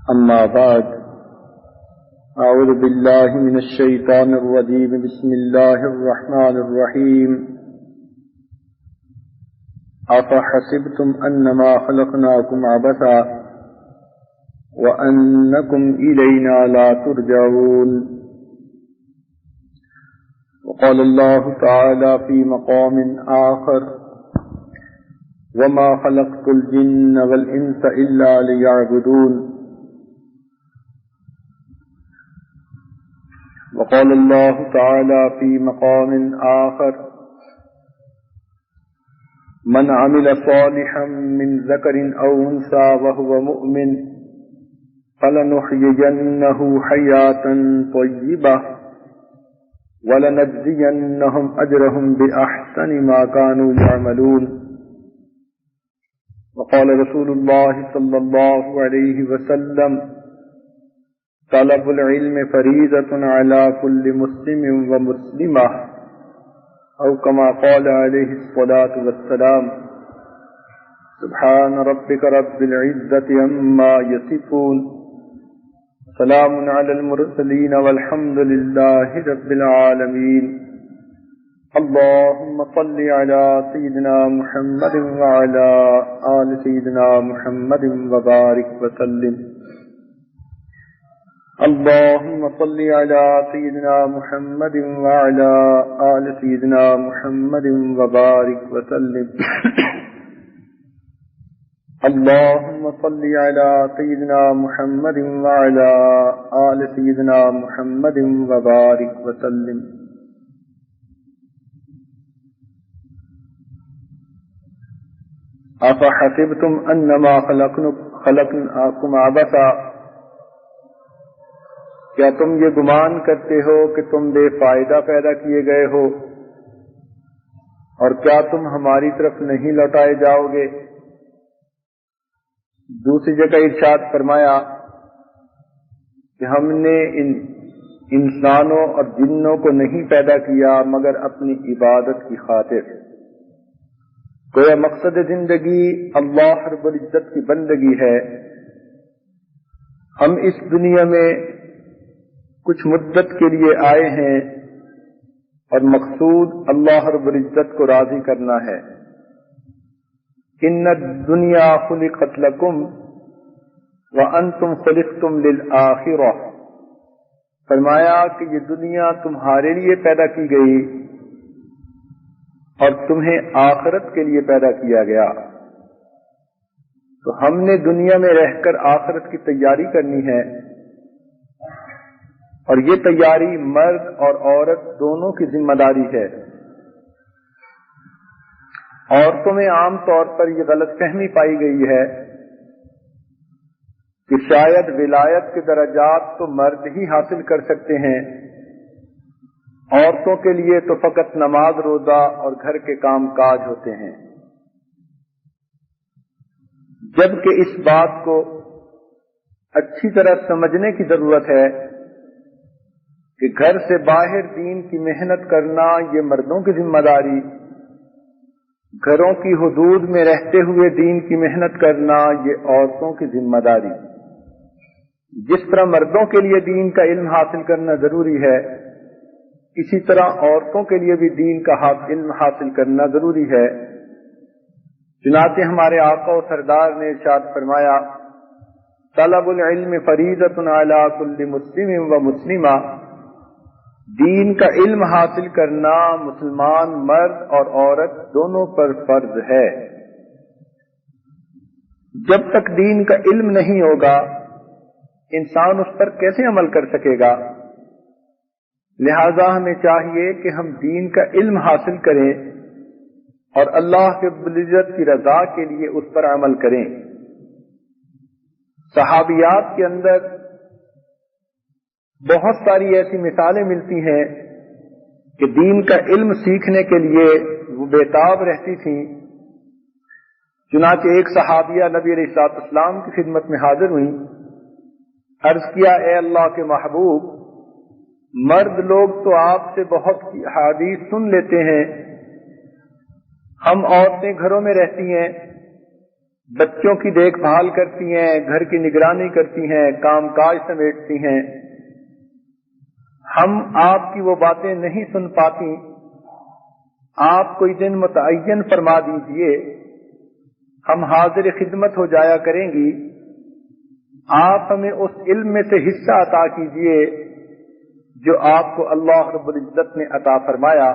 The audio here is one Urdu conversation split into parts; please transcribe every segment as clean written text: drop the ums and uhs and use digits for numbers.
أما بعد أعوذ بالله من الشيطان الرجيم بسم الله الرحمن الرحيم أفحسبتم أنما خلقناكم عبثا وأنكم إلينا لا ترجعون وقال الله تعالى في مقام آخر وما خلقت الجن والإنس إلا ليعبدون وقال الله تعالى في مقام آخر من عمل صالحا من ذكر أو أنثى وهو مؤمن فلنحيينه حياة طيبة ولنجزينهم أجرهم بأحسن ما كانوا يعملون وقال رسول الله صلى الله عليه وسلم طلب العلم فریضۃ علی کل مسلم ومسلمہ او کما قال علیہ الصلاۃ والسلام سبحان ربک رب العزۃ عما یصفون سلام علی المرسلین والحمد للہ رب العالمین اللهم صل علی سیدنا محمد وعلی آل سیدنا محمد وبارک وسلم اللهم صل على سيدنا محمد وعلى آل سيدنا محمد وبارك وسلم اللهم صل على سيدنا محمد وعلى آل سيدنا محمد وبارك وسلم أفحسبتم أنما خلقناكم عبثا کیا تم یہ گمان کرتے ہو کہ تم بے فائدہ پیدا کیے گئے ہو اور کیا تم ہماری طرف نہیں لوٹائے جاؤ گے؟ دوسری جگہ ارشاد فرمایا کہ ہم نے انسانوں اور جنوں کو نہیں پیدا کیا مگر اپنی عبادت کی خاطر۔ گویا مقصد زندگی اللہ رب العزت کی بندگی ہے۔ ہم اس دنیا میں کچھ مدت کے لیے آئے ہیں اور مقصود اللہ رب العزت کو راضی کرنا ہے۔ ان الدنیا خلقت لکم وانتم خلقتم للآخرہ، فرمایا کہ یہ دنیا تمہارے لیے پیدا کی گئی اور تمہیں آخرت کے لیے پیدا کیا گیا۔ تو ہم نے دنیا میں رہ کر آخرت کی تیاری کرنی ہے، اور یہ تیاری مرد اور عورت دونوں کی ذمہ داری ہے۔ عورتوں میں عام طور پر یہ غلط فہمی پائی گئی ہے کہ شاید ولایت کے درجات تو مرد ہی حاصل کر سکتے ہیں، عورتوں کے لیے تو فقط نماز روزہ اور گھر کے کام کاج ہوتے ہیں، جبکہ اس بات کو اچھی طرح سمجھنے کی ضرورت ہے کہ گھر سے باہر دین کی محنت کرنا یہ مردوں کی ذمہ داری، گھروں کی حدود میں رہتے ہوئے دین کی محنت کرنا یہ عورتوں کی ذمہ داری۔ جس طرح مردوں کے لیے دین کا علم حاصل کرنا ضروری ہے، اسی طرح عورتوں کے لیے بھی دین کا علم حاصل کرنا ضروری ہے۔ چنانچہ ہمارے آقا و سردار نے ارشاد فرمایا طلب العلم فریضۃ علی کل مسلم و مسلمہ، دین کا علم حاصل کرنا مسلمان مرد اور عورت دونوں پر فرض ہے۔ جب تک دین کا علم نہیں ہوگا انسان اس پر کیسے عمل کر سکے گا؟ لہذا ہمیں چاہیے کہ ہم دین کا علم حاصل کریں اور اللہ کے العزت کی رضا کے لیے اس پر عمل کریں۔ صحابیات کے اندر بہت ساری ایسی مثالیں ملتی ہیں کہ دین کا علم سیکھنے کے لیے وہ بےتاب رہتی تھیں۔ چنانچہ ایک صحابیہ نبی علیہ الصلوۃ والسلام کی خدمت میں حاضر ہوئیں، عرض کیا اے اللہ کے محبوب، مرد لوگ تو آپ سے بہت حدیث سن لیتے ہیں، ہم عورتیں گھروں میں رہتی ہیں، بچوں کی دیکھ بھال کرتی ہیں، گھر کی نگرانی کرتی ہیں، کام کاج سمیٹتی ہیں، ہم آپ کی وہ باتیں نہیں سن پاتی، آپ کوئی دن متعین فرما دیجئے، ہم حاضر خدمت ہو جایا کریں گی، آپ ہمیں اس علم میں سے حصہ عطا کیجئے جو آپ کو اللہ رب العزت نے عطا فرمایا۔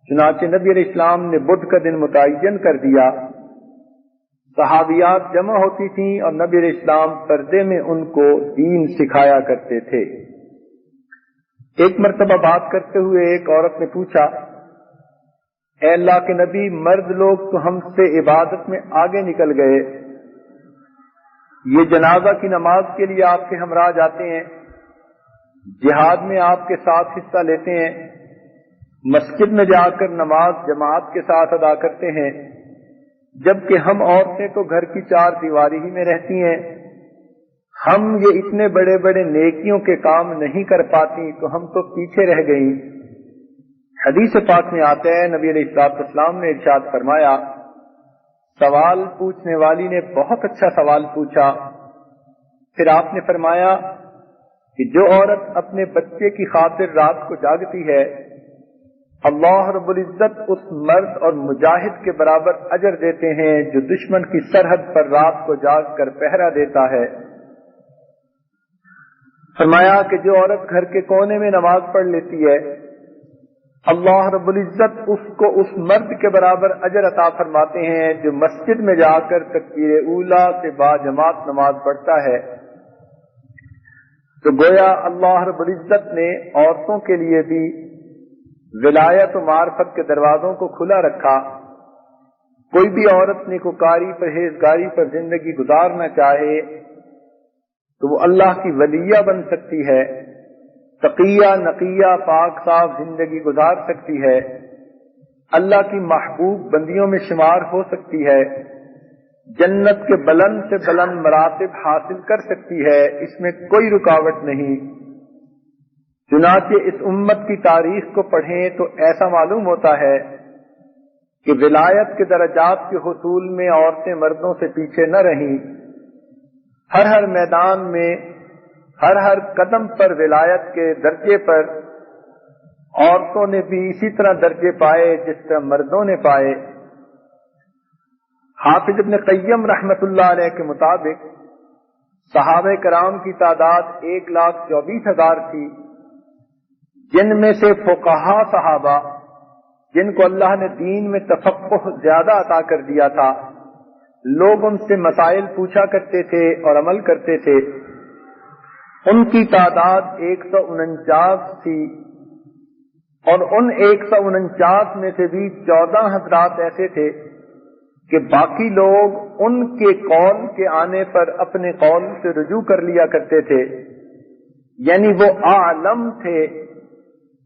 چنانچہ نبی علیہ السلام نے بدھ کا دن متعین کر دیا، صحابیات جمع ہوتی تھیں اور نبی علیہ السلام پردے میں ان کو دین سکھایا کرتے تھے۔ ایک مرتبہ بات کرتے ہوئے ایک عورت نے پوچھا، اے اللہ کے نبی، مرد لوگ تو ہم سے عبادت میں آگے نکل گئے، یہ جنازہ کی نماز کے لیے آپ کے ہمراہ جاتے ہیں، جہاد میں آپ کے ساتھ حصہ لیتے ہیں، مسجد میں جا کر نماز جماعت کے ساتھ ادا کرتے ہیں، جبکہ ہم عورتیں تو گھر کی چار دیواری ہی میں رہتی ہیں، ہم یہ اتنے بڑے بڑے نیکیوں کے کام نہیں کر پاتی، تو ہم تو پیچھے رہ گئیں۔ حدیث پاک میں آتا ہے، نبی علیہ الصلوۃ والسلام نے ارشاد فرمایا، سوال پوچھنے والی نے بہت اچھا سوال پوچھا۔ پھر آپ نے فرمایا کہ جو عورت اپنے بچے کی خاطر رات کو جاگتی ہے، اللہ رب العزت اس مرد اور مجاہد کے برابر اجر دیتے ہیں جو دشمن کی سرحد پر رات کو جاگ کر پہرا دیتا ہے۔ فرمایا کہ جو عورت گھر کے کونے میں نماز پڑھ لیتی ہے، اللہ رب العزت اس کو اس مرد کے برابر اجر عطا فرماتے ہیں جو مسجد میں جا کر تکبیر اولیٰ سے با جماعت نماز پڑھتا ہے۔ تو گویا اللہ رب العزت نے عورتوں کے لیے بھی ولایت و معرفت کے دروازوں کو کھلا رکھا۔ کوئی بھی عورت نیکوکاری پرہیزگاری پر زندگی گزارنا چاہے تو وہ اللہ کی ولیہ بن سکتی ہے، تقیہ نقیہ پاک صاف زندگی گزار سکتی ہے، اللہ کی محبوب بندیوں میں شمار ہو سکتی ہے، جنت کے بلند سے بلند مراتب حاصل کر سکتی ہے، اس میں کوئی رکاوٹ نہیں۔ چنانچہ اس امت کی تاریخ کو پڑھیں تو ایسا معلوم ہوتا ہے کہ ولایت کے درجات کے حصول میں عورتیں مردوں سے پیچھے نہ رہیں، ہر میدان میں ہر قدم پر ولایت کے درجے پر عورتوں نے بھی اسی طرح درجے پائے جس طرح مردوں نے پائے۔ حافظ ابن قیم رحمت اللہ علیہ کے مطابق صحابہ کرام کی تعداد 1,24,000 تھی، جن میں سے فقہا صحابہ جن کو اللہ نے دین میں تفقہ زیادہ عطا کر دیا تھا، لوگ ان سے مسائل پوچھا کرتے تھے اور عمل کرتے تھے، ان کی تعداد 149 تھی، اور ان 149 میں سے بھی 14 حضرات ایسے تھے کہ باقی لوگ ان کے قول کے آنے پر اپنے قول سے رجوع کر لیا کرتے تھے، یعنی وہ عالم تھے،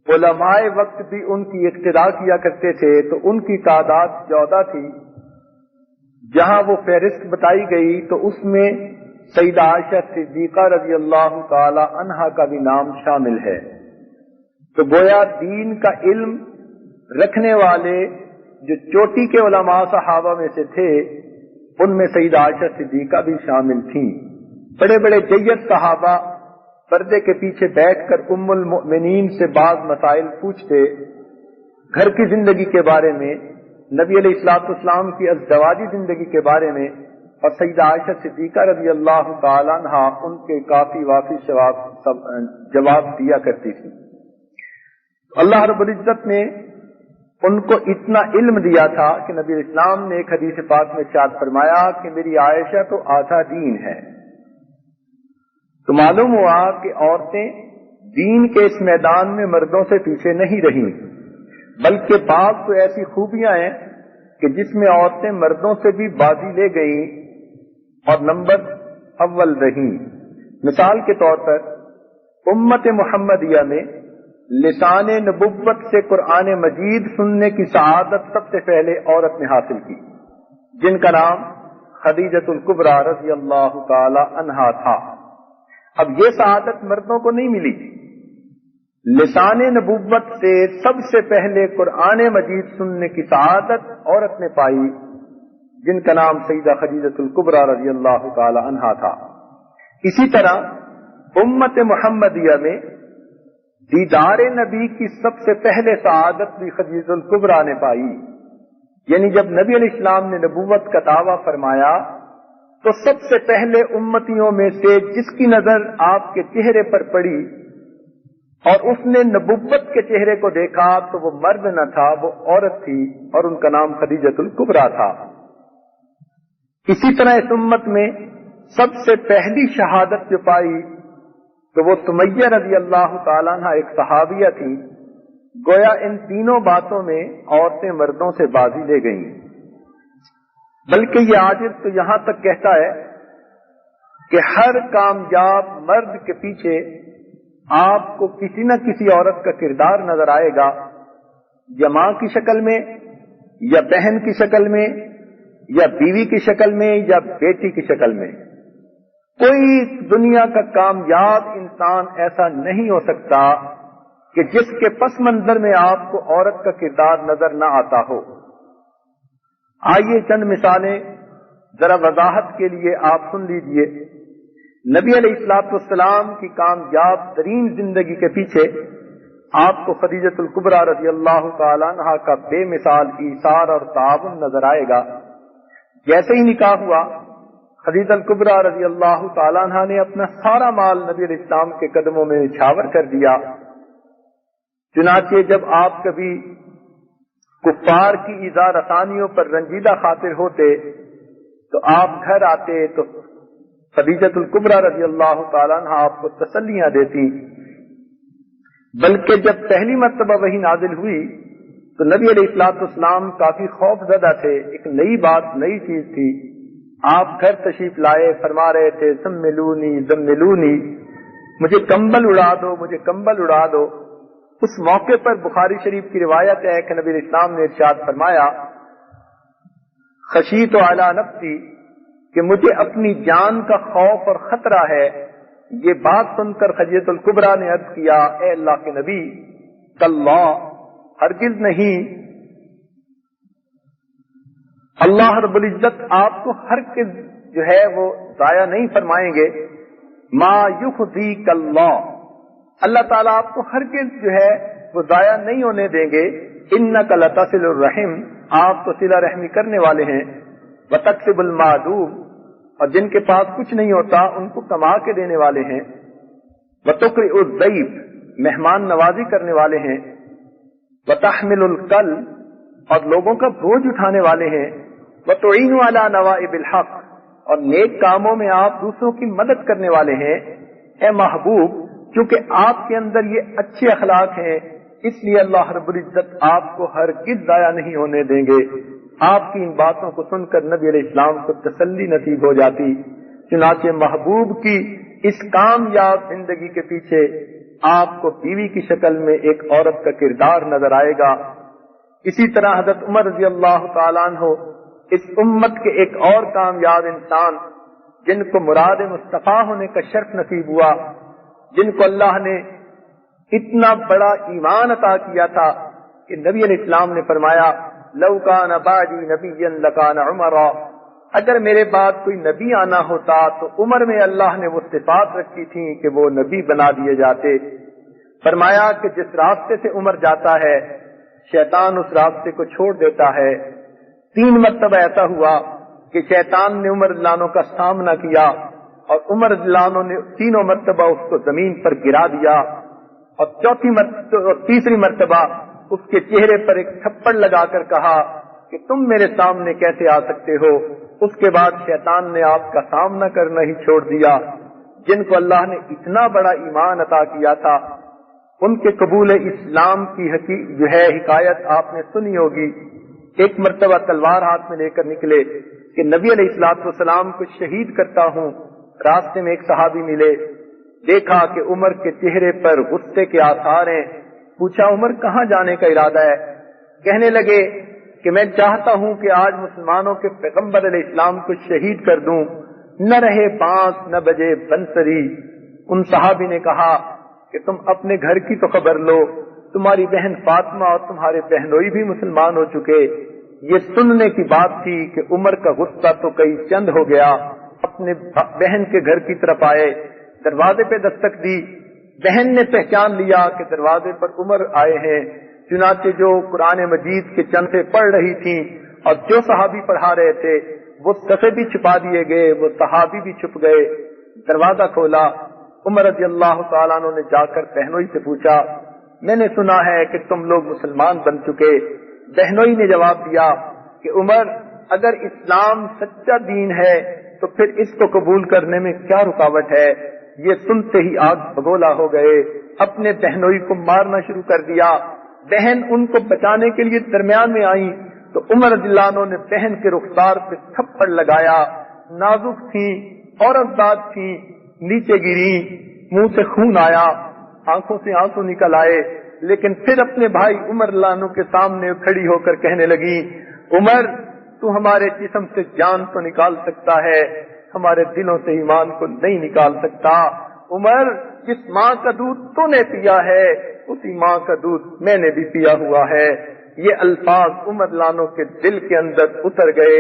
علماء وقت بھی ان کی اقتداء کیا کرتے تھے، تو ان کی تعداد 14 تھی۔ جہاں وہ فہرست بتائی گئی تو اس میں سیدہ عائشہ صدیقہ رضی اللہ تعالی عنہا کا بھی نام شامل ہے۔ تو گویا دین کا علم رکھنے والے جو چوٹی کے علماء صحابہ میں سے تھے، ان میں سیدہ عائشہ صدیقہ بھی شامل تھیں۔ بڑے بڑے جید صحابہ پردے کے پیچھے بیٹھ کر ام المؤمنین سے بعض مسائل پوچھتے، گھر کی زندگی کے بارے میں، نبی علیہ الصلوۃ والسلام کی ازدواجی زندگی کے بارے میں، اور سیدہ عائشہ صدیقہ رضی اللہ تعالی عنہا ان کے کافی وافی جواب دیا کرتی تھی۔ اللہ رب العزت نے ان کو اتنا علم دیا تھا کہ نبی اسلام نے ایک حدیث پاک میں ارشاد فرمایا کہ میری عائشہ تو آدھا دین ہے۔ تو معلوم ہوا کہ عورتیں دین کے اس میدان میں مردوں سے پیچھے نہیں رہیں، بلکہ بعض تو ایسی خوبیاں ہیں کہ جس میں عورتیں مردوں سے بھی بازی لے گئیں اور نمبر اول رہیں۔ مثال کے طور پر امت محمدیہ میں لسان نبوت سے قرآن مجید سننے کی سعادت سب سے پہلے عورت نے حاصل کی، جن کا نام خدیجۃ الکبریٰ رضی اللہ تعالی عنہا تھا۔ اب یہ سعادت مردوں کو نہیں ملی، لسان نبوت سے سب سے پہلے قرآن مجید سننے کی سعادت عورت نے پائی، جن کا نام سیدہ خدیجۃ الکبریٰ رضی اللہ تعالی عنہا تھا۔ اسی طرح امت محمدیہ میں دیدار نبی کی سب سے پہلے سعادت بھی خدیجۃ الکبریٰ نے پائی، یعنی جب نبی علیہ السلام نے نبوت کا دعویٰ فرمایا تو سب سے پہلے امتیوں میں سے جس کی نظر آپ کے چہرے پر پڑی اور اس نے نبوت کے چہرے کو دیکھا تو وہ مرد نہ تھا، وہ عورت تھی، اور ان کا نام خدیجۃ الکبریٰ تھا۔ اسی طرح اس امت میں سب سے پہلی شہادت جو پائی تو وہ سمیہ رضی اللہ تعالیٰ عنہ ایک صحابیہ تھی۔ گویا ان تینوں باتوں میں عورتیں مردوں سے بازی لے گئیں، بلکہ یہ عاجز تو یہاں تک کہتا ہے کہ ہر کامیاب مرد کے پیچھے آپ کو کسی نہ کسی عورت کا کردار نظر آئے گا، یا ماں کی شکل میں، یا بہن کی شکل میں، یا بیوی کی شکل میں، یا بیٹی کی شکل میں۔ کوئی دنیا کا کامیاب انسان ایسا نہیں ہو سکتا کہ جس کے پس منظر میں آپ کو عورت کا کردار نظر نہ آتا ہو۔ آئیے چند مثالیں ذرا وضاحت کے لیے آپ سن لیجئے۔ نبی علیہ الصلوۃ والسلام کی کامیاب ترین زندگی کے پیچھے آپ کو خدیجۃ الکبریٰ رضی اللہ تعالی عنہا کا بے مثال ایثار اور تعاون نظر آئے گا۔ جیسے ہی نکاح ہوا، خدیجہ الکبریٰ رضی اللہ تعالی عنہا نے اپنا سارا مال نبی علیہ السلام کے قدموں میں نچھاور کر دیا۔ چنانچہ جب آپ کبھی کفار کی ایذا رسانیوں پر رنجیدہ خاطر ہوتے تو آپ گھر آتے تو خدیجۃ الکبریٰ رضی اللہ تعالیٰ عنہ آپ کو تسلیاں دیتی۔ بلکہ جب پہلی مرتبہ وحی نازل ہوئی تو نبی علیہ الصلوۃ والسلام کافی خوف زدہ تھے، ایک نئی بات، نئی چیز تھی۔ آپ گھر تشریف لائے، فرما رہے تھے زملونی زملونی، مجھے کمبل اڑا دو، مجھے کمبل اڑا دو۔ اس موقع پر بخاری شریف کی روایت ہے کہ نبی علیہ السلام نے ارشاد فرمایا خشیت علی نفسی، کہ مجھے اپنی جان کا خوف اور خطرہ ہے۔ یہ بات سن کر خدیجۃ الکبریٰ نے عرض کیا اے اللہ کے نبی، کاللہ، ہرگز نہیں، اللہ رب العزت آپ کو ہرگز جو ہے وہ ضائع نہیں فرمائیں گے۔ ما یخزیک اللہ، اللہ تعالیٰ آپ کو ہرگز جو ہے وہ ضائع نہیں ہونے دیں گے۔ انک لتصل الرحم، آپ تو صلہ رحمی کرنے والے ہیں۔ وتکسب المعدوم، اور جن کے پاس کچھ نہیں ہوتا ان کو کما کے دینے والے ہیں۔ وتقرئ الضیف، مہمان نوازی کرنے والے ہیں۔ وتحمل الکل، اور لوگوں کا بوجھ اٹھانے والے ہیں۔ وتعین علی نوائب الحق، اور نیک کاموں میں آپ دوسروں کی مدد کرنے والے ہیں۔ اے محبوب، کیونکہ آپ کے اندر یہ اچھے اخلاق ہیں، اس لیے اللہ رب العزت آپ کو ہرگز ضائع نہیں ہونے دیں گے۔ آپ کی ان باتوں کو سن کر نبی علیہ السلام کو تسلی نصیب ہو جاتی۔ چنانچہ محبوب کی اس کامیاب زندگی کے پیچھے آپ کو بیوی کی شکل میں ایک عورت کا کردار نظر آئے گا۔ اسی طرح حضرت عمر رضی اللہ تعالیٰ عنہ اس امت کے ایک اور کامیاب انسان، جن کو مراد مصطفیٰ ہونے کا شرف نصیب ہوا، جن کو اللہ نے اتنا بڑا ایمان عطا کیا تھا کہ نبی علیہ السلام نے فرمایا لو کان بعدی نبیا لکان عمر، اگر میرے بعد کوئی نبی آنا ہوتا تو عمر میں اللہ نے وہ صفات رکھی تھی کہ وہ نبی بنا دیے جاتے۔ فرمایا کہ جس راستے سے عمر جاتا ہے شیطان اس راستے کو چھوڑ دیتا ہے۔ 3 مرتبہ ایسا ہوا کہ شیطان نے عمر رضی اللہ عنہ کا سامنا کیا اور عمر رضی اللہ عنہ نے 3 مرتبہ اس کو زمین پر گرا دیا، اور تیسری مرتبہ اس کے چہرے پر ایک تھپڑ لگا کر کہا کہ تم میرے سامنے کیسے آ سکتے ہو۔ اس کے بعد شیطان نے آپ کا سامنا کرنا ہی چھوڑ دیا۔ جن کو اللہ نے اتنا بڑا ایمان عطا کیا تھا، ان کے قبول اسلام کی جو ہے حکایت آپ نے سنی ہوگی۔ ایک مرتبہ تلوار ہاتھ میں لے کر نکلے کہ نبی علیہ الصلوۃ والسلام کو شہید کرتا ہوں۔ راستے میں ایک صحابی ملے، دیکھا کہ عمر کے چہرے پر غصے کے آثار ہیں۔ پوچھا عمر کہاں جانے کا ارادہ ہے؟ کہنے لگے کہ میں چاہتا ہوں کہ آج مسلمانوں کے پیغمبر علیہ السلام کو شہید کر دوں، نہ رہے بانس نہ بجے بنسری۔ ان صحابی نے کہا کہ تم اپنے گھر کی تو خبر لو، تمہاری بہن فاطمہ اور تمہارے بہنوئی بھی مسلمان ہو چکے، یہ سننے کی بات تھی کہ عمر کا غصہ تو کئی چند ہو گیا، اپنے بہن کے گھر کی طرف آئے، دروازے پہ دستک دی، بہن نے پہچان لیا کہ دروازے پر عمر آئے ہیں، چنانچہ جو قرآن مجید کے چند سے پڑھ رہی تھیں اور جو صحابی پڑھا رہے تھے وہ صفحے بھی چھپا دیے گئے، وہ صحابی بھی چھپ گئے۔ دروازہ کھولا، عمر رضی اللہ تعالیٰ عنہ نے جا کر بہنوئی سے پوچھا، میں نے سنا ہے کہ تم لوگ مسلمان بن چکے۔ بہنوئی نے جواب دیا کہ عمر، اگر اسلام سچا دین ہے تو پھر اس کو قبول کرنے میں کیا رکاوٹ ہے؟ یہ سنتے ہی آگ بگولا ہو گئے، اپنے بہنوئی کو مارنا شروع کر دیا۔ بہن ان کو بچانے کے لیے درمیان میں آئی تو عمر رضی اللہ عنہ نے بہن کے رخسار پہ تھپڑ لگایا۔ نازک تھی، عورت داد تھی، نیچے گری، منہ سے خون آیا، آنکھوں سے آنسو نکل آئے، لیکن پھر اپنے بھائی عمر رضی اللہ عنہ کے سامنے کھڑی ہو کر کہنے لگی، عمر تو ہمارے جسم سے جان تو نکال سکتا ہے، ہمارے دلوں سے ایمان کو نہیں نکال سکتا۔ عمر، جس ماں کا دودھ تو نے پیا ہے اسی ماں کا دودھ میں نے بھی پیا ہوا ہے۔ یہ الفاظ عمر لانو کے دل کے اندر اتر گئے،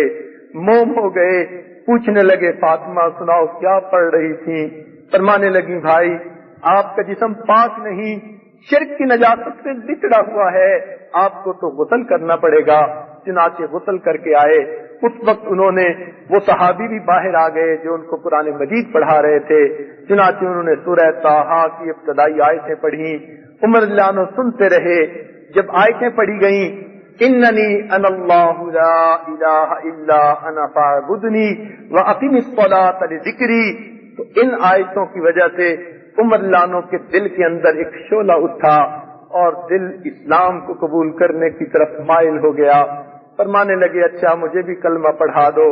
موم ہو گئے۔ پوچھنے لگے، فاطمہ سناؤ کیا پڑھ رہی تھی؟ فرمانے لگی، بھائی آپ کا جسم پاک نہیں، شرک کی نجاست سے لچڑا ہوا ہے، آپ کو تو غسل کرنا پڑے گا۔ چنانچہ غسل کر کے آئے۔ اس وقت انہوں نے، وہ صحابی بھی باہر آ گئے جو ان کو قرآن مجید پڑھا رہے تھے، چنانچہ انہوں نے سورہ طٰہٰ کی ابتدائی آیتیں پڑھی۔ عمر رضی اللہ عنہ سنتے رہے۔ جب آیتیں پڑھی گئیں، اننی انا اللہ لا الہ الا انا فاعبدنی واقم الصلاۃ لذکری، تو ان آیتوں کی وجہ سے عمر رضی اللہ عنہ کے دل کے اندر ایک شعلہ اٹھا اور دل اسلام کو قبول کرنے کی طرف مائل ہو گیا۔ فرمانے لگے، اچھا مجھے بھی کلمہ پڑھا دو۔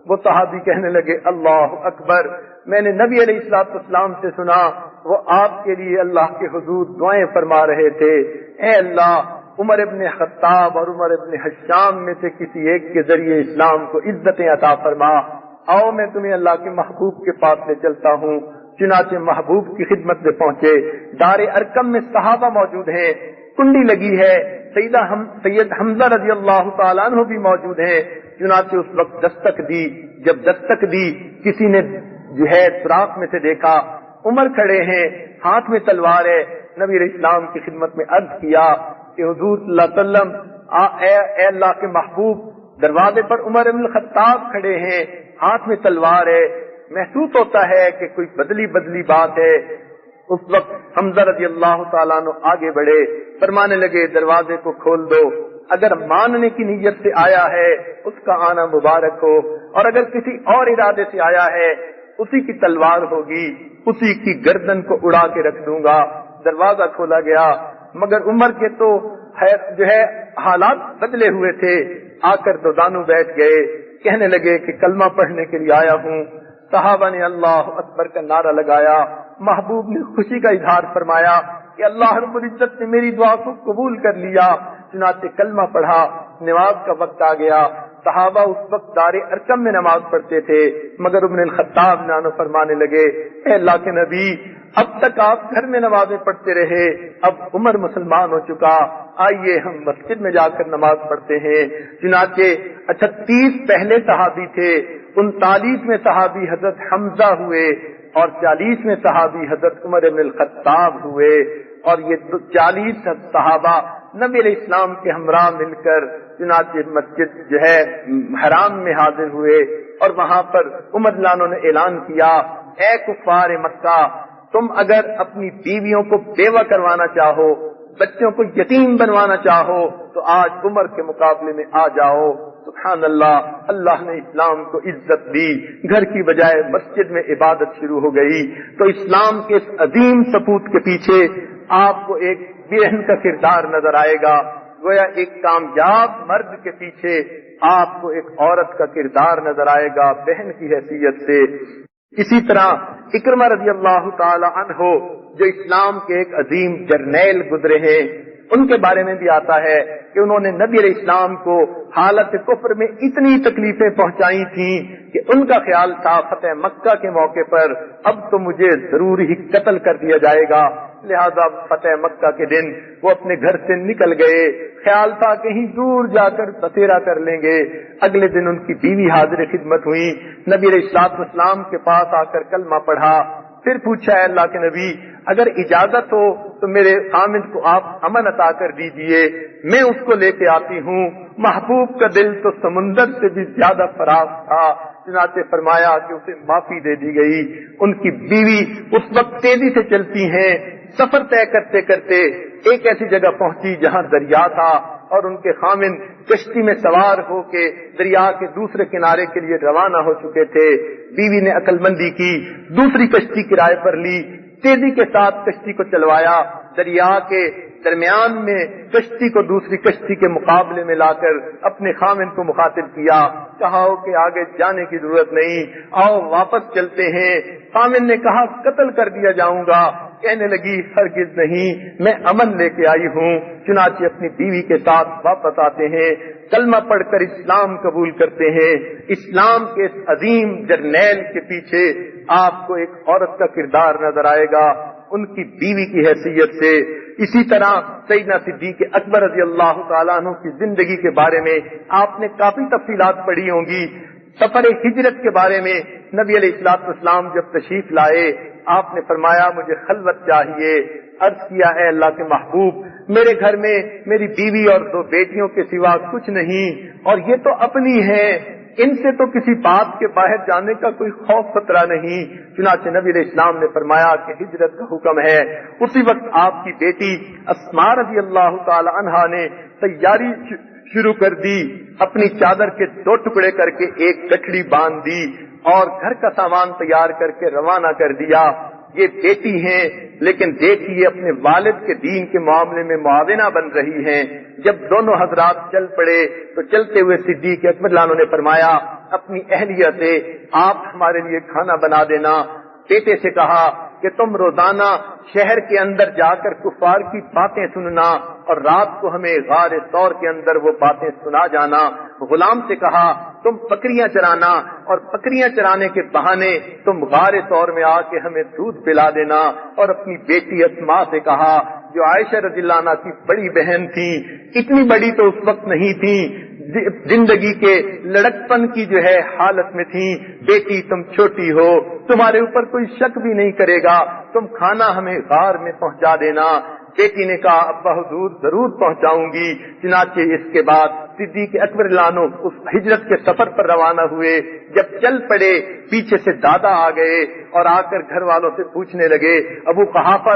وہ صحابی کہنے لگے، اللہ اکبر، میں نے نبی علیہ الصلوۃ والسلام سے سنا، وہ آپ کے لیے اللہ کے حضور دعائیں فرما رہے تھے، اے اللہ عمر ابن خطاب اور عمر ابن حشام میں سے کسی ایک کے ذریعے اسلام کو عزتیں عطا فرما، آؤ میں تمہیں اللہ کے محبوب کے پاس لے چلتا ہوں۔ چنانچہ محبوب کی خدمت میں پہنچے۔ دار ارقم میں صحابہ موجود ہیں، کنڈی لگی ہے، سید حمزہ رضی اللہ تعالیٰ عنہ بھی موجود ہیں۔ چنانچہ اس وقت دستک دی۔ جب دستک دی، کسی نے جو ہے سوراخ میں سے دیکھا، عمر کھڑے ہیں، ہاتھ میں تلوار ہے۔ نبی علیہ السلام کی خدمت میں عرض کیا کہ حضور صلی اللہ علیہ وسلم، اے اللہ کے محبوب، دروازے پر عمر بن الخطاب کھڑے ہیں، ہاتھ میں تلوار ہے، محسوس ہوتا ہے کہ کوئی بدلی بات ہے۔ اس وقت حمزہ رضی اللہ تعالیٰ عنہ آگے بڑھے، فرمانے لگے، دروازے کو کھول دو، اگر ماننے کی نیت سے آیا ہے اس کا آنا مبارک ہو، اور اگر کسی اور ارادے سے آیا ہے اسی کی تلوار ہوگی، اسی کی گردن کو اڑا کے رکھ دوں گا۔ دروازہ کھولا گیا، مگر عمر کے تو جو ہے حالات بدلے ہوئے تھے۔ آ کر دو دانو بیٹھ گئے، کہنے لگے کہ کلمہ پڑھنے کے لیے آیا ہوں۔ صحابہ نے اللہ اکبر کا نعرہ لگایا۔ محبوب نے خوشی کا اظہار فرمایا کہ اللہ رب العزت نے میری دعا کو قبول کر لیا۔ چنانچہ کلمہ پڑھا، نماز کا وقت آ گیا۔ صحابہ اس وقت دار ارقم میں نماز پڑھتے تھے، مگر ابن الخطاب نانو فرمانے لگے، اے اللہ کے نبی، اب تک آپ گھر میں نمازیں پڑھتے رہے، اب عمر مسلمان ہو چکا، آئیے ہم مسجد میں جا کر نماز پڑھتے ہیں۔ چنانچہ 38 پہلے صحابی تھے، 39 میں صحابی حضرت حمزہ ہوئے اور 40 میں صحابی حضرت عمر بن الخطاب ہوئے، اور یہ 40 صحابہ نبی علیہ السلام کے ہمراہ مل کر چنانچہ مسجد جو ہے حرام میں حاضر ہوئے، اور وہاں پر عمر رضی اللہ عنہ نے اعلان کیا، اے کفار مکہ، تم اگر اپنی بیویوں کو بیوہ کروانا چاہو، بچوں کو یتیم بنوانا چاہو تو آج عمر کے مقابلے میں آ جاؤ۔ سبحان اللہ، اللہ نے اسلام کو عزت دی، گھر کی بجائے مسجد میں عبادت شروع ہو گئی۔ تو اسلام کے اس عظیم سپوت کے پیچھے آپ کو ایک بہن کا کردار نظر آئے گا، گویا ایک کامیاب مرد کے پیچھے آپ کو ایک عورت کا کردار نظر آئے گا بہن کی حیثیت سے۔ اسی طرح اکرمہ رضی اللہ تعالی عنہ جو اسلام کے ایک عظیم جرنیل گزرے ہیں، ان کے بارے میں بھی آتا ہے کہ انہوں نے نبی علیہ السلام کو حالت کفر میں اتنی تکلیفیں پہنچائی تھیں کہ ان کا خیال تھا فتح مکہ کے موقع پر اب تو مجھے ضرور ہی قتل کر دیا جائے گا، لہذا فتح مکہ کے دن وہ اپنے گھر سے نکل گئے، خیال تھا کہیں دور جا کر بسیرا کر لیں گے۔ اگلے دن ان کی بیوی حاضر خدمت ہوئی، نبی علیہ السلام کے پاس آ کر کلمہ پڑھا، پھر پوچھا ہے اللہ کے نبی اگر اجازت ہو تو میرے خامد کو آپ امن عطا کر دیجئے، میں اس کو لے کے آتی ہوں۔ محبوب کا دل تو سمندر سے بھی زیادہ فراز تھا، چنانچہ فرمایا کہ اسے معافی دے دی گئی۔ ان کی بیوی اس وقت تیزی سے چلتی ہیں، سفر طے کرتے کرتے ایک ایسی جگہ پہنچی جہاں دریا تھا اور ان کے خامن کشتی میں سوار ہو کے دریا کے دوسرے کنارے کے لیے روانہ ہو چکے تھے۔ بیوی نے عقل مندی کی، دوسری کشتی کرائے پر لی، تیزی کے ساتھ کشتی کو چلوایا، دریا کے درمیان میں کشتی کو دوسری کشتی کے مقابلے میں لا کر اپنے خامن کو مخاطب کیا، کہا کہ آگے جانے کی ضرورت نہیں، آؤ واپس چلتے ہیں۔ خامن نے کہا قتل کر دیا جاؤں گا، کہنے لگی ہرگز نہیں، میں امن لے کے آئی ہوں۔ چنانچہ اپنی بیوی کے ساتھ واپس آتے ہیں، کلمہ پڑھ کر اسلام قبول کرتے ہیں۔ اسلام کے اس عظیم جرنیل کے پیچھے آپ کو ایک عورت کا کردار نظر آئے گا، ان کی بیوی کی حیثیت سے۔ اسی طرح سیدنا صدیق اکبر رضی اللہ تعالیٰ عنہ کی زندگی کے بارے میں آپ نے کافی تفصیلات پڑھی ہوں گی۔ سفر ہجرت کے بارے میں نبی علیہ السلام جب تشریف لائے، آپ نے فرمایا مجھے خلوت چاہیے۔ عرض کیا ہے اللہ کے محبوب میرے گھر میں میری بیوی اور 2 بیٹیوں کے سوا کچھ نہیں، اور یہ تو اپنی ہیں، ان سے تو کسی بات کے باہر جانے کا کوئی خوف خطرہ نہیں۔ چنانچہ نبی علیہ السلام نے فرمایا کہ ہجرت کا حکم ہے۔ اسی وقت آپ کی بیٹی اسماء رضی اللہ تعالی عنہا نے تیاری شروع کر دی، اپنی چادر کے 2 ٹکڑے کر کے ایک گٹھڑی باندھ دی اور گھر کا سامان تیار کر کے روانہ کر دیا۔ یہ بیٹی ہیں لیکن دیکھیے اپنے والد کے دین کے معاملے میں معاونہ بن رہی ہیں۔ جب دونوں حضرات چل پڑے تو چلتے ہوئے صدیق اکبر عنہ نے فرمایا اپنی اہلیہ سے آپ ہمارے لیے کھانا بنا دینا۔ بیٹے سے کہا کہ تم روزانہ شہر کے اندر جا کر کفار کی باتیں سننا اور رات کو ہمیں غار ثور کے اندر وہ باتیں سنا جانا۔ غلام سے کہا تم بکریاں چرانا اور بکریاں چرانے کے بہانے تم غار ثور میں آ کے ہمیں دودھ پلا دینا۔ اور اپنی بیٹی اسماء سے کہا جو عائشہ رضی اللہ عنہا کی بڑی بہن تھی، اتنی بڑی تو اس وقت نہیں تھی، زندگی کے لڑکپن کی جو ہے حالت میں تھی، بیٹی تم چھوٹی ہو، تمہارے اوپر کوئی شک بھی نہیں کرے گا، تم کھانا ہمیں غار میں پہنچا دینا۔ بیٹی نے کہا ابا حضور ضرور پہنچاؤں گی۔ چنانچہ اس کے بعد صدیق اکبر عنہ اس ہجرت کے سفر پر روانہ ہوئے۔ جب چل پڑے پیچھے سے دادا آ گئے اور آ کر گھر والوں سے پوچھنے لگے، ابو قحافہ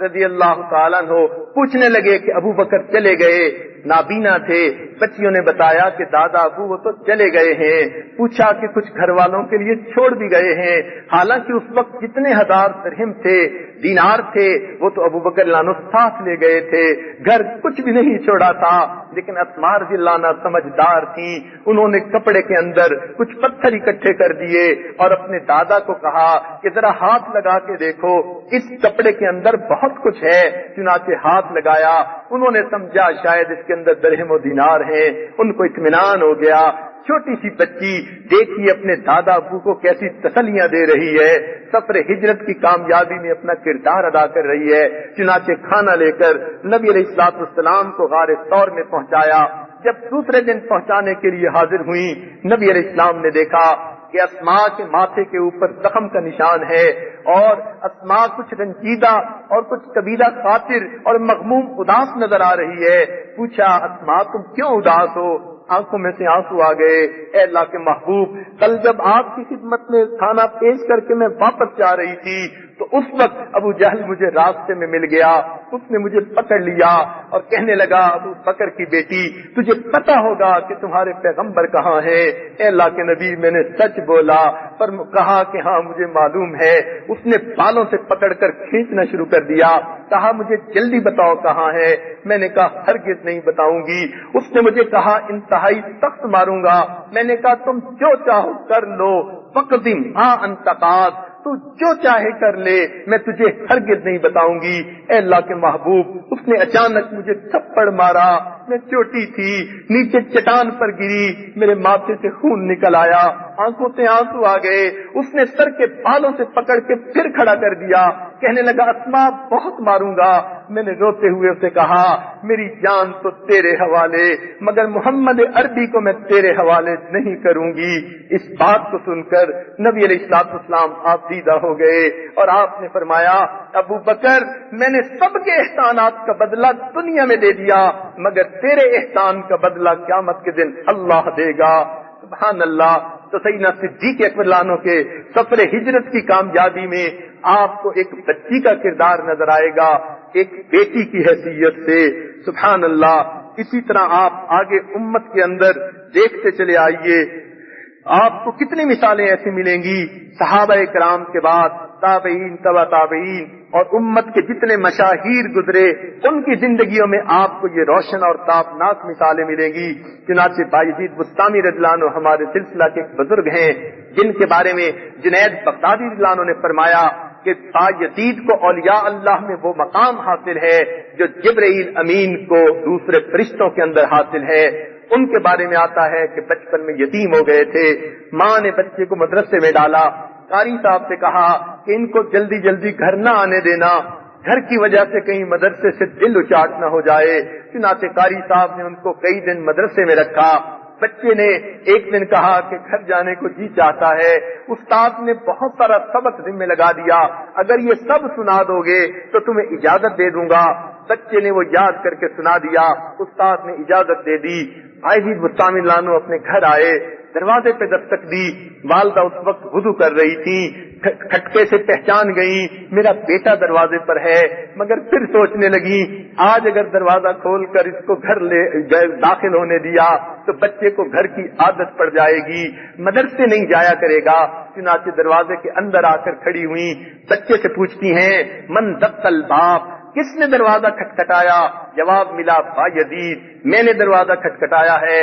رضی اللہ تعالیٰ عنہ پوچھنے لگے کہ ابو بکر چلے گئے، نابینا تھے، بچیوں نے بتایا کہ دادا ابو وہ تو چلے گئے ہیں۔ پوچھا کہ کچھ گھر والوں کے لیے چھوڑ بھی گئے ہیں، حالانکہ اس وقت جتنے 1000 درہم تھے، دینار تھے، وہ تو ابو بکر عنہ ساتھ لے گئے تھے، گھر کچھ بھی نہیں چھوڑا تھا۔ لیکن اسماء رضی اللہ عنہا سمجھدار تھیں، انہوں نے کپڑے کے اندر کچھ پتھر اکٹھے کر دیے اور اپنے دادا کو کہا کہ ذرا ہاتھ لگا کے دیکھو اس کپڑے کے اندر بہت کچھ ہے۔ چنانچہ ہاتھ لگایا، انہوں نے سمجھا شاید اس کے اندر درہم و دینار ہیں، ان کو اطمینان ہو گیا۔ چھوٹی سی بچی دیکھیے اپنے دادا ابو کو کیسی تسلیاں دے رہی ہے، سفر ہجرت کی کامیابی میں اپنا کردار ادا کر رہی ہے۔ چنانچہ کھانا لے کر نبی علیہ السلام کو غار ثور میں پہنچایا۔ جب دوسرے دن پہنچانے کے لیے حاضر ہوئی، نبی علیہ السلام نے دیکھا کہ اسماء کے ماتھے کے اوپر زخم کا نشان ہے اور اسماء کچھ رنجیدہ اور کچھ قبیلہ خاطر اور مغموم اداس نظر آ رہی ہے۔ پوچھا اسماء تم کیوں اداس ہو؟ آنکھوں میں سے آنسو آ گئے۔ اے اللہ کے محبوب کل جب آپ کی خدمت میں کھانا پیش کر کے میں واپس جا رہی تھی تو اس وقت ابو جہل مجھے راستے میں مل گیا، اس نے مجھے پکڑ لیا اور کہنے لگا ابو بکر کی بیٹی تجھے پتا ہوگا کہ تمہارے پیغمبر کہاں ہیں؟ اے اللہ کے نبی میں نے سچ بولا، پر کہا کہ ہاں مجھے معلوم ہے۔ اس نے بالوں سے پکڑ کر کھینچنا شروع کر دیا، کہا مجھے جلدی بتاؤ کہاں ہے؟ میں نے کہا ہرگز نہیں بتاؤں گی۔ اس نے مجھے کہا انتہائی سخت ماروں گا۔ میں نے کہا تم جو چاہو کر لو، فقدم ہاں انتقاد، تو جو چاہے کر لے، میں تجھے ہرگز نہیں بتاؤں گی۔ اے اللہ کے محبوب، اس نے اچانک مجھے تھپڑ مارا، میں چوٹی تھی، نیچے چٹان پر گری، میرے ماتھے سے خون نکل آیا، آنکھوں سے آنسو آ گئے۔ اس نے سر کے بالوں سے پکڑ کے پھر کھڑا کر دیا، کہنے لگا اسماء بہت ماروں گا۔ میں نے روتے ہوئے اسے کہا میری جان تو تیرے حوالے، مگر محمد عربی کو میں تیرے حوالے نہیں کروں گی۔ اس بات کو سن کر نبی علیہ الصلوۃ والسلام آپ دیدہ ہو گئے اور آپ نے فرمایا ابو بکر، میں نے سب کے احسانات کا بدلہ دنیا میں دے دیا، مگر تیرے احسان کا بدلہ قیامت کے دن اللہ دے گا۔ سبحان اللہ۔ تو سیدنا صدیق اکبر عنہ کے سفر ہجرت کی کامیابی میں آپ کو ایک بچی کا کردار نظر آئے گا، ایک بیٹی کی حیثیت سے۔ سبحان اللہ۔ اسی طرح آپ آگے امت کے اندر دیکھتے چلے آئیے، آپ کو کتنی مثالیں ایسی ملیں گی۔ صحابہ کرام کے بعد تابعین، تبع تابعین اور امت کے جتنے مشاہیر گزرے، ان کی زندگیوں میں آپ کو یہ روشن اور تابناک مثالیں ملیں گی۔ چنانچہ بایزید بستامی رضی اللہ عنہ ہمارے سلسلہ کے ایک بزرگ ہیں، جن کے بارے میں جنید بغدادی رضی اللہ عنہ نے فرمایا کہ بایزید کو اولیاء اللہ میں وہ مقام حاصل ہے جو جبرائیل امین کو دوسرے فرشتوں کے اندر حاصل ہے۔ ان کے بارے میں آتا ہے کہ بچپن میں یتیم ہو گئے تھے، ماں نے بچے کو مدرسے میں ڈالا، قاری صاحب سے کہا کہ ان کو جلدی جلدی گھر نہ آنے دینا، گھر کی وجہ سے کہیں مدرسے سے دل اچاٹ نہ ہو جائے۔ چنانچہ قاری صاحب نے ان کو کئی دن مدرسے میں رکھا۔ بچے نے ایک دن کہا کہ گھر جانے کو جی چاہتا ہے۔ استاد نے بہت سارا سبق ذمہ لگا دیا، اگر یہ سب سنا دو گے تو تمہیں اجازت دے دوں گا۔ بچے نے وہ یاد کر کے سنا دیا، استاد نے اجازت دے دی۔ بایزید بستامی لانو اپنے گھر آئے، دروازے پہ دستک دی، والدہ اس وقت وضو کر رہی تھی، کھٹکے سے پہچان گئی میرا بیٹا دروازے پر ہے، مگر پھر سوچنے لگی آج اگر دروازہ کھول کر اس کو گھر لے داخل ہونے دیا تو بچے کو گھر کی عادت پڑ جائے گی، مدرسے نہیں جایا کرے گا۔ چنانچہ دروازے کے اندر آ کر کھڑی ہوئی، بچے سے پوچھتی ہیں من دق الباب، کس نے دروازہ کھٹکھٹایا؟ جواب ملا بایزید، میں نے دروازہ کھٹکھٹایا ہے۔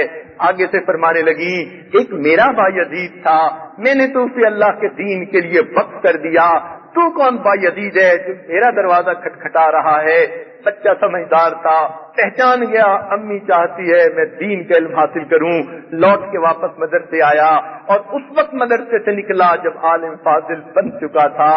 آگے سے فرمانے لگی ایک میرا بایزید تھا، میں نے تو اسے اللہ کے دین کے لیے وقف کر دیا، تو کون بایزید ہے جو میرا دروازہ کھٹکھٹا رہا ہے؟ بچہ سمجھدار تھا، پہچان گیا امی چاہتی ہے میں دین کا علم حاصل کروں۔ لوٹ کے واپس مدرسے آیا اور اس وقت مدرسے سے نکلا جب عالم فاضل بن چکا تھا۔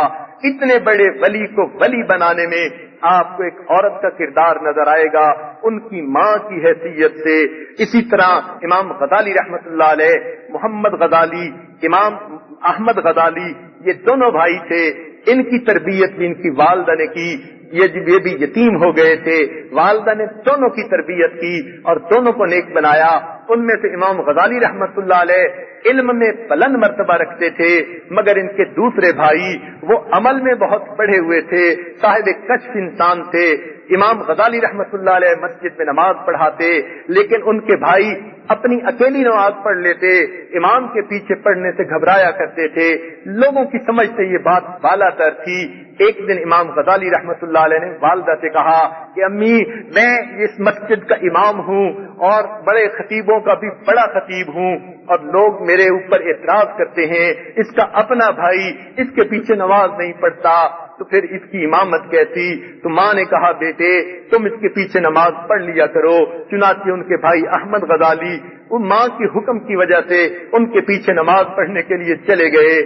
اتنے بڑے ولی کو ولی بنانے میں آپ کو ایک عورت کا کردار نظر آئے گا، ان کی ماں کی حیثیت سے۔ اسی طرح امام غزالی رحمت اللہ علیہ، محمد غزالی، امام احمد غزالی، یہ دونوں بھائی تھے، ان کی تربیت بھی ان کی والدہ نے کی۔ یہ بھی یتیم ہو گئے تھے، والدہ نے دونوں کی تربیت کی اور دونوں کو نیک بنایا۔ ان میں سے امام غزالی رحمت اللہ علیہ علم میں بلند مرتبہ رکھتے تھے، مگر ان کے دوسرے بھائی وہ عمل میں بہت بڑھے ہوئے تھے، صاحب کشف انسان تھے۔ امام غزالی رحمت اللہ علیہ مسجد میں نماز پڑھاتے، لیکن ان کے بھائی اپنی اکیلی نماز پڑھ لیتے، امام کے پیچھے پڑھنے سے گھبرایا کرتے تھے۔ لوگوں کی سمجھ سے یہ بات بالا تر تھی۔ ایک دن امام غزالی رحمت اللہ علیہ نے والدہ سے کہا کہ امی میں اس مسجد کا امام ہوں اور بڑے خطیبوں کا بھی بڑا خطیب ہوں، اور لوگ میرے اوپر اعتراض کرتے ہیں اس کا اپنا بھائی اس کے پیچھے نماز نہیں پڑھتا، تو پھر اس کی امامت کیسی؟ تو ماں نے کہا بیٹے تم اس کے پیچھے نماز پڑھ لیا کرو۔ چنانچہ ان کے بھائی احمد غزالی ان ماں کی حکم کی وجہ سے ان کے پیچھے نماز پڑھنے کے لیے چلے گئے۔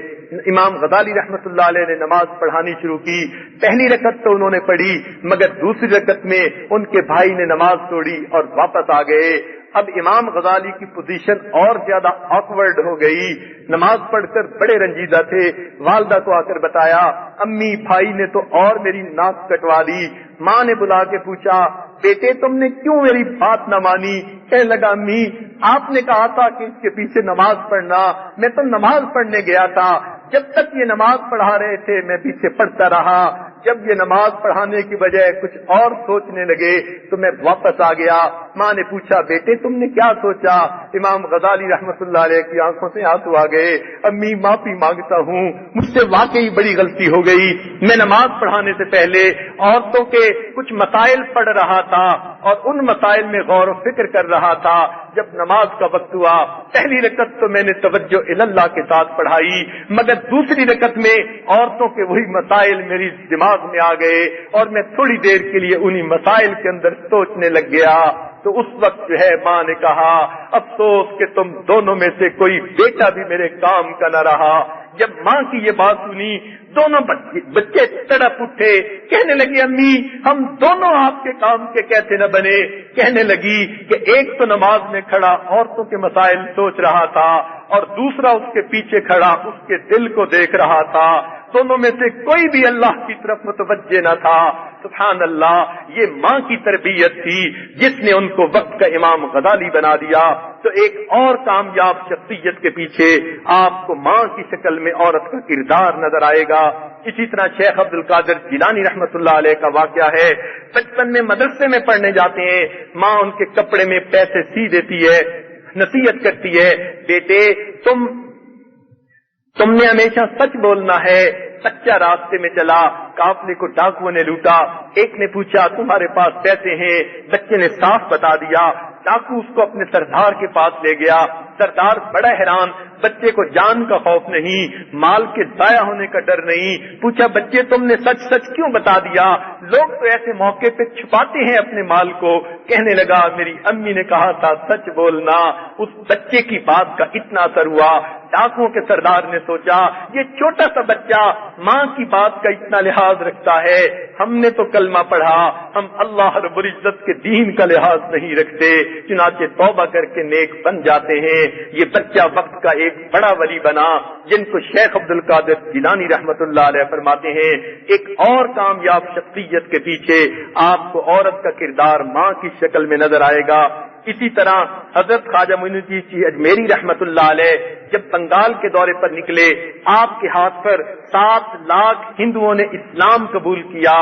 امام غزالی رحمت اللہ علیہ نے نماز پڑھانی شروع کی، پہلی رکعت تو انہوں نے پڑھی، مگر دوسری رکعت میں ان کے بھائی نے نماز توڑی اور واپس آ گئے۔ اب امام غزالی کی پوزیشن اور زیادہ آکورڈ ہو گئی، نماز پڑھ کر بڑے رنجیدہ تھے۔ والدہ کو آ کر بتایا امی بھائی نے تو اور میری ناک کٹوا دی۔ ماں نے بلا کے پوچھا بیٹے تم نے کیوں میری بات نہ مانی؟ کہنے لگا امی آپ نے کہا تھا کہ اس کے پیچھے نماز پڑھنا، میں تو نماز پڑھنے گیا تھا، جب تک یہ نماز پڑھا رہے تھے میں پیچھے پڑھتا رہا، جب یہ نماز پڑھانے کی بجائے کچھ اور سوچنے لگے تو میں واپس آ گیا. ماں نے پوچھا بیٹے تم نے کیا سوچا؟ امام غزالی رحمت اللہ علیہ کی آنکھوں سے آنسو آ گئے. امی معافی مانگتا ہوں، مجھ سے واقعی بڑی غلطی ہو گئی. میں نماز پڑھانے سے پہلے عورتوں کے کچھ مسائل پڑھ رہا تھا اور ان مسائل میں غور و فکر کر رہا تھا. جب نماز کا وقت ہوا پہلی رکعت تو میں نے توجہ اللہ کے ساتھ پڑھائی، مگر دوسری رکعت میں عورتوں کے وہی مسائل میری دماغ میں آ گئے اور میں تھوڑی دیر کے لیے انہی مسائل کے اندر سوچنے لگ گیا. تو اس وقت جو ہے ماں نے کہا افسوس کہ تم دونوں میں سے کوئی بیٹا بھی میرے کام کا نہ رہا. جب ماں کی یہ بات سنی دونوں بچے تڑپ اٹھے، کہنے لگی امی ہم دونوں آپ کے کام کے کیسے نہ بنے. کہنے لگی کہ ایک تو نماز میں کھڑا عورتوں کے مسائل سوچ رہا تھا اور دوسرا اس کے پیچھے کھڑا اس کے دل کو دیکھ رہا تھا. دونوں میں سے کوئی بھی اللہ کی طرف متوجہ نہ تھا. سبحان اللہ، یہ ماں کی تربیت تھی جس نے ان کو وقت کا امام غزالی بنا دیا. تو ایک اور کامیاب شخصیت کے پیچھے آپ کو ماں کی شکل میں عورت کا کردار نظر آئے گا. اسی طرح شیخ عبد القادر جیلانی رحمت اللہ علیہ کا واقعہ ہے. بچپن میں مدرسے میں پڑھنے جاتے ہیں، ماں ان کے کپڑے میں پیسے سی دیتی ہے، نصیحت کرتی ہے بیٹے تم نے ہمیشہ سچ بولنا ہے. سچا راستے میں چلا، قافلے کو ڈاکوؤں نے لوٹا. ایک نے پوچھا تمہارے پاس پیسے ہیں؟ بچے نے صاف بتا دیا. ڈاکو اس کو اپنے سردار کے پاس لے گیا. سردار بڑا حیران، بچے کو جان کا خوف نہیں، مال کے ضائع ہونے کا ڈر نہیں. پوچھا بچے تم نے سچ سچ کیوں بتا دیا؟ لوگ تو ایسے موقع پہ چھپاتے ہیں اپنے مال کو. کہنے لگا میری امی نے کہا تھا سچ بولنا. اس بچے کی بات کا اتنا اثر ہوا، ڈاکوؤں کے سردار نے سوچا یہ چھوٹا سا بچہ ماں کی بات کا اتنا لحاظ رکھتا ہے، ہم نے تو کلمہ پڑھا، ہم اللہ رب العزت کے دین کا لحاظ نہیں رکھتے، چنانچہ توبہ کر کے نیک بن جاتے ہیں. یہ بچہ وقت کا ایک بڑا ولی بنا، جن کو شیخ عبد القادر جیلانی رحمت اللہ علیہ فرماتے ہیں ایک اور کامیاب شخصیت کے پیچھے آپ کو عورت کا کردار ماں کی شکل میں نظر آئے گا. اسی طرح حضرت خواجہ معین الدین اجمیری رحمت اللہ علیہ جب بنگال کے دورے پر نکلے، آپ کے ہاتھ پر 7 لاکھ ہندوؤں نے اسلام قبول کیا،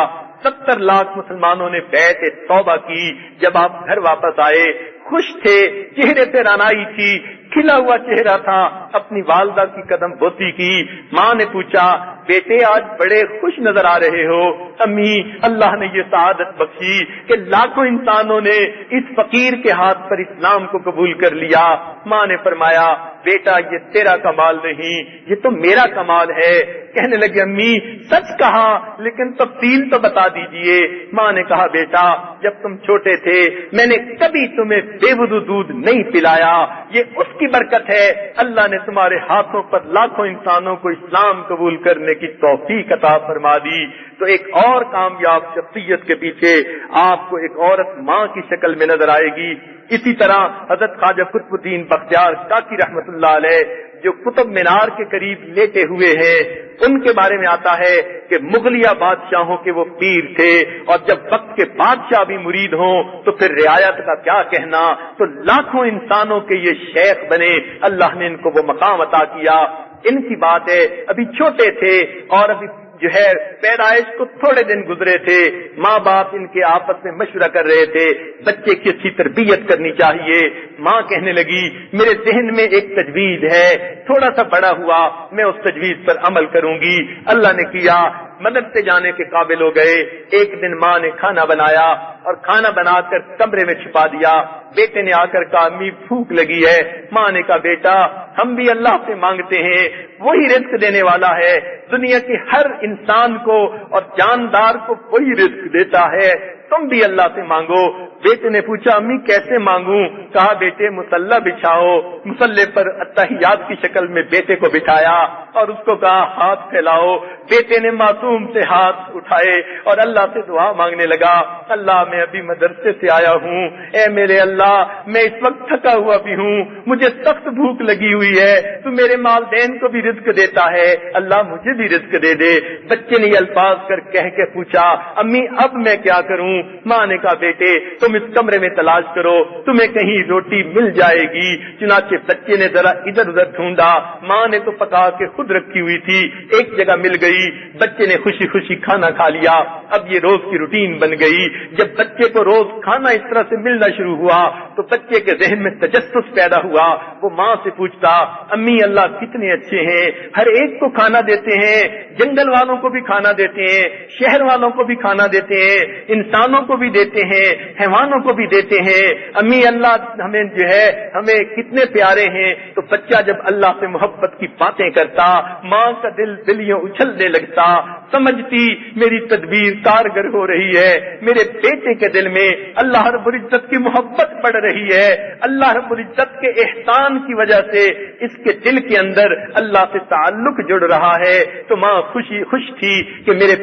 70 لاکھ مسلمانوں نے بیعت توبہ کی. جب آپ گھر واپس آئے خوش تھے، چہرے پہ رعنائی تھی، کھلا ہوا چہرہ تھا. اپنی والدہ کی قدم بوسی کی. ماں نے پوچھا بیٹے آج بڑے خوش نظر آ رہے ہو. امی اللہ نے یہ سعادت بخشی کہ لاکھوں انسانوں نے اس فقیر کے ہاتھ پر اسلام کو قبول کر لیا. ماں نے فرمایا بیٹا یہ تیرا کمال نہیں، یہ تو میرا کمال ہے. کہنے لگی امی سچ کہا لیکن تفصیل تو بتا دیجئے. ماں نے کہا بیٹا جب تم چھوٹے تھے میں نے کبھی تمہیں بے وضو دودھ نہیں پلایا، یہ اس کی برکت ہے اللہ نے تمہارے ہاتھوں پر لاکھوں انسانوں کو اسلام قبول کرنے کی توفیق عطا فرما دی. تو ایک اور کامیاب شخصیت کے پیچھے آپ کو ایک عورت ماں کی شکل میں نظر آئے گی. اسی طرح حضرت خواجہ قطب الدین بختیار کاکی رحمت اللہ علیہ جو قطب مینار کے قریب لیٹے ہوئے ہیں، ان کے بارے میں آتا ہے کہ مغلیہ بادشاہوں کے وہ پیر تھے، اور جب وقت کے بادشاہ بھی مرید ہوں تو پھر رعایت کا کیا کہنا. تو لاکھوں انسانوں کے یہ شیخ بنے، اللہ نے ان کو وہ مقام عطا کیا. ان کی بات ہے ابھی چھوٹے تھے اور ابھی جو ہے پیدائش کو تھوڑے دن گزرے تھے. ماں باپ ان کے آپس میں مشورہ کر رہے تھے بچے کی اچھی تربیت کرنی چاہیے. ماں کہنے لگی میرے ذہن میں ایک تجویز ہے، تھوڑا سا بڑا ہوا میں اس تجویز پر عمل کروں گی. اللہ نے کیا، مدرسے جانے کے قابل ہو گئے. ایک دن ماں نے کھانا بنایا اور کھانا بنا کر کمرے میں چھپا دیا. بیٹے نے آ کر کہا امی بھوک لگی ہے. ماں نے کہا بیٹا ہم بھی اللہ سے مانگتے ہیں، وہی رزق دینے والا ہے، دنیا کے ہر انسان کو اور جاندار کو وہی رزق دیتا ہے، تم بھی اللہ سے مانگو. بیٹے نے پوچھا امی کیسے مانگوں؟ کہا بیٹے مصلی بچھاؤ. مصلی پر اتحیات کی شکل میں بیٹے کو بٹھایا اور اس کو کہا ہاتھ پھیلاؤ. بیٹے نے معصوم سے ہاتھ اٹھائے اور اللہ سے دعا مانگنے لگا. اللہ میں ابھی مدرسے سے آیا ہوں، اے میرے اللہ میں اس وقت تھکا ہوا بھی ہوں، مجھے سخت بھوک لگی ہوئی ہے، تو میرے والدین کو بھی رزق دیتا ہے، اللہ مجھے بھی رزق دے دے. بچے نے یہ الفاظ کہہ کے پوچھا امی اب میں کیا کروں؟ ہوں. ماں نے کہا بیٹے تم اس کمرے میں تلاش کرو, تمہیں کہیں روٹی مل جائے گی. چنانچہ بچے نے ذرا ادھر ادھر ڈھونڈا, ماں نے تو پکا کے خود رکھی ہوئی تھی, ایک جگہ مل گئی. بچے نے خوشی خوشی کھانا کھا لیا. اب یہ روز کی روٹین بن گئی. جب بچے کو روز کھانا اس طرح سے ملنا شروع ہوا تو بچے کے ذہن میں تجسس پیدا ہوا. وہ ماں سے پوچھتا, امی اللہ کتنے اچھے ہیں, ہر ایک کو کھانا دیتے ہیں, جنگل والوں کو بھی کھانا دیتے ہیں, شہر والوں کو بھی کھانا دیتے ہیں, انسانوں کو بھی دیتے ہیں, حیوانوں کو بھی دیتے ہیں. امی اللہ ہمیں جو ہے ہمیں کتنے پیارے ہیں. تو بچہ جب اللہ سے محبت کی باتیں کرتا, ماں کا دل یوں اچھلنے لگتا, سمجھتی میری تدبیر کارگر ہو رہی ہے, میرے بیٹے کے دل میں اللہ رب العزت کی محبت بڑھ رہی ہے, اللہ رب العزت کے احسان کی وجہ سے اس کے دل کے اندر اللہ سے تعلق جڑ رہا ہے. تو ماں خوش تھی کہ میرے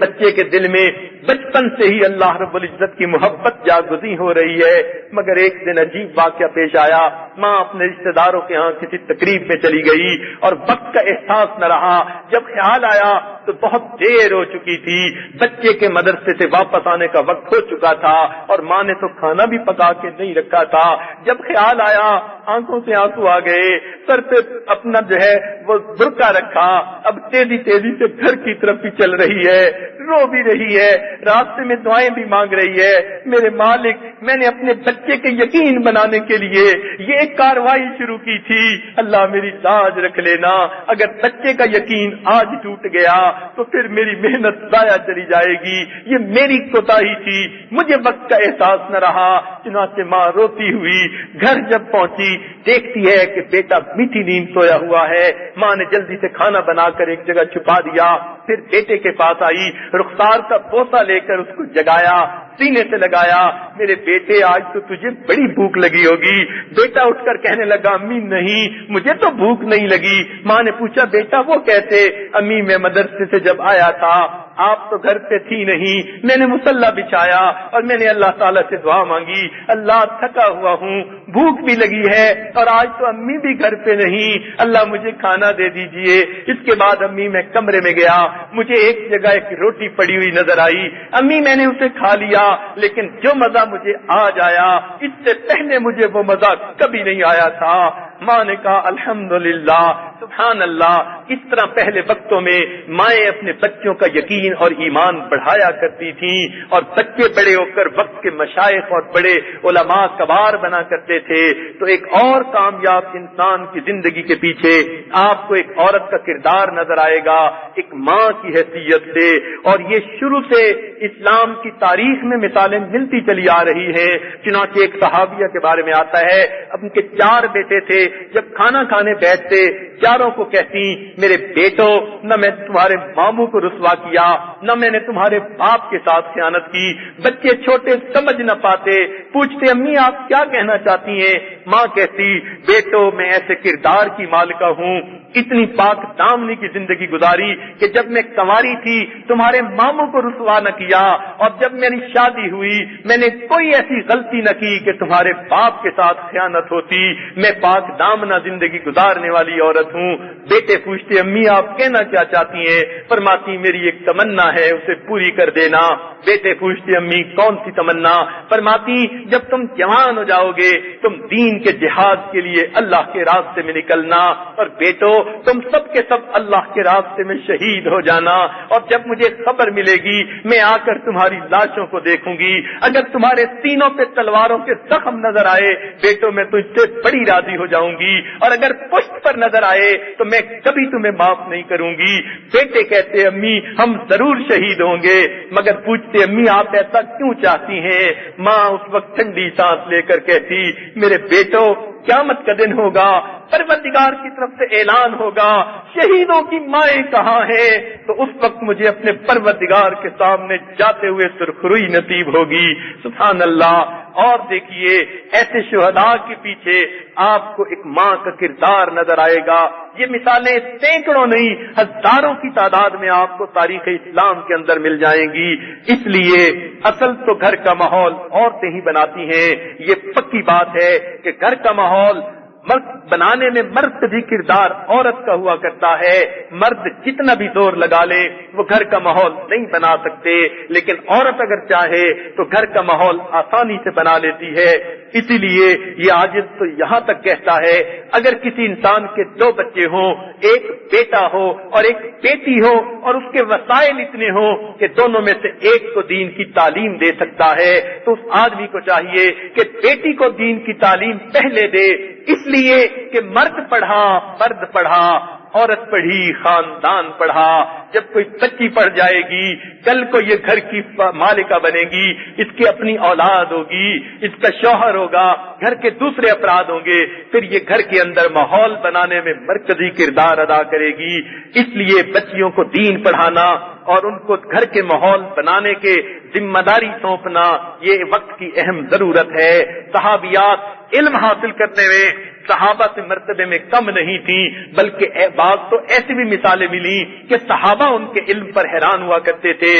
بچے کے دل میں بچپن سے ہی اللہ رب العزت کی محبت جاگزی ہو رہی ہے. مگر ایک دن عجیب واقعہ پیش آیا. ماں اپنے رشتہ داروں کے ہاں کسی تقریب میں چلی گئی اور وقت کا احساس نہ رہا. جب خیال آیا تو بہت دیر ہو چکی تھی, بچے کے مدرسے سے واپس آنے کا وقت ہو چکا تھا اور ماں نے تو کھانا بھی پکا کے نہیں رکھا تھا. جب خیال آیا آنکھوں سے آنسو آ گئے, سر پہ اپنا جو ہے وہ برقع رکھا, اب تیزی سے گھر کی طرف بھی چل رہی ہے, رو بھی رہی ہے, راستے میں دعائیں بھی مانگ رہی ہے. میرے مالک میں نے اپنے بچے کے یقین بنانے کے لیے یہ ایک کاروائی شروع کی تھی, اللہ میری لاج رکھ لینا, اگر بچے کا یقین آج ٹوٹ گیا تو پھر میری محنت ضائع چلی جائے گی, یہ میری کوتاہی تھی, مجھے وقت کا احساس نہ رہا. چنانچہ ماں روتی ہوئی گھر جب پہنچی دیکھتی ہے کہ بیٹا میٹھی نیند سویا ہوا ہے. ماں نے جلدی سے کھانا بنا کر ایک جگہ چھپا دیا, پھر بیٹے کے پاس آئی, رخسار کا بوسہ لے کر اس کو جگایا, سینے سے لگایا, میرے بیٹے آج تو تجھے بڑی بھوک لگی ہوگی. بیٹا اٹھ کر کہنے لگا امی نہیں مجھے تو بھوک نہیں لگی. ماں نے پوچھا بیٹا وہ کیسے؟ امی میں مدرسے سے جب آیا تھا آپ تو گھر پہ تھی نہیں, میں نے مصلی بچھایا اور میں نے اللہ تعالیٰ سے دعا مانگی, اللہ تھکا ہوا ہوں, بھوک بھی لگی ہے اور آج تو امی بھی گھر پہ نہیں, اللہ مجھے کھانا دے دیجئے. اس کے بعد امی میں کمرے میں گیا, مجھے ایک جگہ ایک روٹی پڑی ہوئی نظر آئی, امی میں نے اسے کھا لیا, لیکن جو مزہ مجھے آج آیا اس سے پہلے مجھے وہ مزہ کبھی نہیں آیا تھا. ماں نے کہا الحمدللہ سبحان اللہ. اس طرح پہلے وقتوں میں مائیں اپنے بچوں کا یقین اور ایمان بڑھایا کرتی تھیں اور بچے بڑے ہو کر وقت کے مشائخ اور بڑے علماء کبار بنا کرتے تھے. تو ایک اور کامیاب انسان کی زندگی کے پیچھے آپ کو ایک عورت کا کردار نظر آئے گا ایک ماں کی حیثیت سے, اور یہ شروع سے اسلام کی تاریخ میں مثالیں ملتی چلی آ رہی ہیں. چنانچہ ایک صحابیہ کے بارے میں آتا ہے, اب ان کے 4 بیٹے تھے, جب کھانا کھانے بیٹھتے چاروں کو کہتی میرے بیٹو نہ میں تمہارے ماموں کو رسوا کیا نہ میں نے تمہارے باپ کے ساتھ خیانت کی. بچے چھوٹے سمجھ نہ پاتے, پوچھتے امی آپ کیا کہنا چاہتی ہیں؟ ماں کہتی بیٹو میں ایسے کردار کی مالکہ ہوں, اتنی پاک دامنی کی زندگی گزاری کہ جب میں کنواری تھی تمہارے ماموں کو رسوا نہ کیا, اور جب میری شادی ہوئی میں نے کوئی ایسی غلطی نہ کی کہ تمہارے باپ کے ساتھ خیانت ہوتی. میں پاک دامنہ زندگی گزارنے والی عورت ہوں. بیٹے پوچھتے امی آپ کہنا کیا چاہتی ہیں؟ فرماتی میری ایک تمنا ہے اسے پوری کر دینا. بیٹے پوچھتے امی کون سی تمنا؟ فرماتی جب تم جوان ہو جاؤ گے تم دین کے جہاد کے لیے اللہ کے راستے میں نکلنا, اور بیٹو تم سب کے سب اللہ کے راستے میں شہید ہو جانا, اور جب مجھے خبر ملے گی میں آ کر تمہاری لاشوں کو دیکھوں گی, اگر تمہارے سینوں پہ تلواروں کے زخم نظر آئے بیٹو میں تجھ سے بڑی راضی ہو جاؤں گی, اور اگر پشت پر نظر آئے تو میں کبھی تمہیں معاف نہیں کروں گی. بیٹے کہتے امی ہم ضرور شہید ہوں گے, مگر پوچھتے امی آپ ایسا کیوں چاہتی ہیں؟ ماں اس وقت ٹھنڈی سانس لے کر کہتی میرے بیٹو قیامت کا دن ہوگا, پروردگار کی طرف سے اعلان ہوگا شہیدوں کی مائیں کہاں ہیں, تو اس وقت مجھے اپنے پروردگار کے سامنے جاتے ہوئے سرخروئی نصیب ہوگی. سبحان اللہ. اور دیکھیے ایسے شہداء کے پیچھے آپ کو ایک ماں کا کردار نظر آئے گا. یہ مثالیں سینکڑوں نہیں ہزاروں کی تعداد میں آپ کو تاریخ اسلام کے اندر مل جائیں گی. اس لیے اصل تو گھر کا ماحول عورتیں ہی بناتی ہیں. یہ پکی بات ہے کہ گھر کا ماحول مرد بنانے میں مرد بھی کردار عورت کا ہوا کرتا ہے. مرد جتنا بھی زور لگا لے وہ گھر کا ماحول نہیں بنا سکتے، لیکن عورت اگر چاہے تو گھر کا ماحول آسانی سے بنا لیتی ہے. اسی لیے یہ عاجز تو یہاں تک کہتا ہے اگر کسی انسان کے 2 بچے ہوں، ایک بیٹا ہو اور ایک بیٹی ہو، اور اس کے وسائل اتنے ہوں کہ دونوں میں سے ایک کو دین کی تعلیم دے سکتا ہے، تو اس آدمی کو چاہیے کہ بیٹی کو دین کی تعلیم پہلے دے، اس لیے کہ مرد پڑھا مرد پڑھا، عورت پڑھی خاندان پڑھا. جب کوئی بچی پڑھ جائے گی کل کو یہ گھر کی مالکہ بنے گی، اس کی اپنی اولاد ہوگی، اس کا شوہر ہوگا، گھر کے دوسرے افراد ہوں گے، پھر یہ گھر کے اندر ماحول بنانے میں مرکزی کردار ادا کرے گی. اس لیے بچیوں کو دین پڑھانا اور ان کو گھر کے ماحول بنانے کے ذمہ داری سونپنا یہ وقت کی اہم ضرورت ہے. صحابیات علم حاصل کرنے میں صحابہ سے مرتبے میں کم نہیں تھی، بلکہ بعض تو ایسی بھی مثالیں ملی کہ صحابہ ان کے علم پر حیران ہوا کرتے تھے.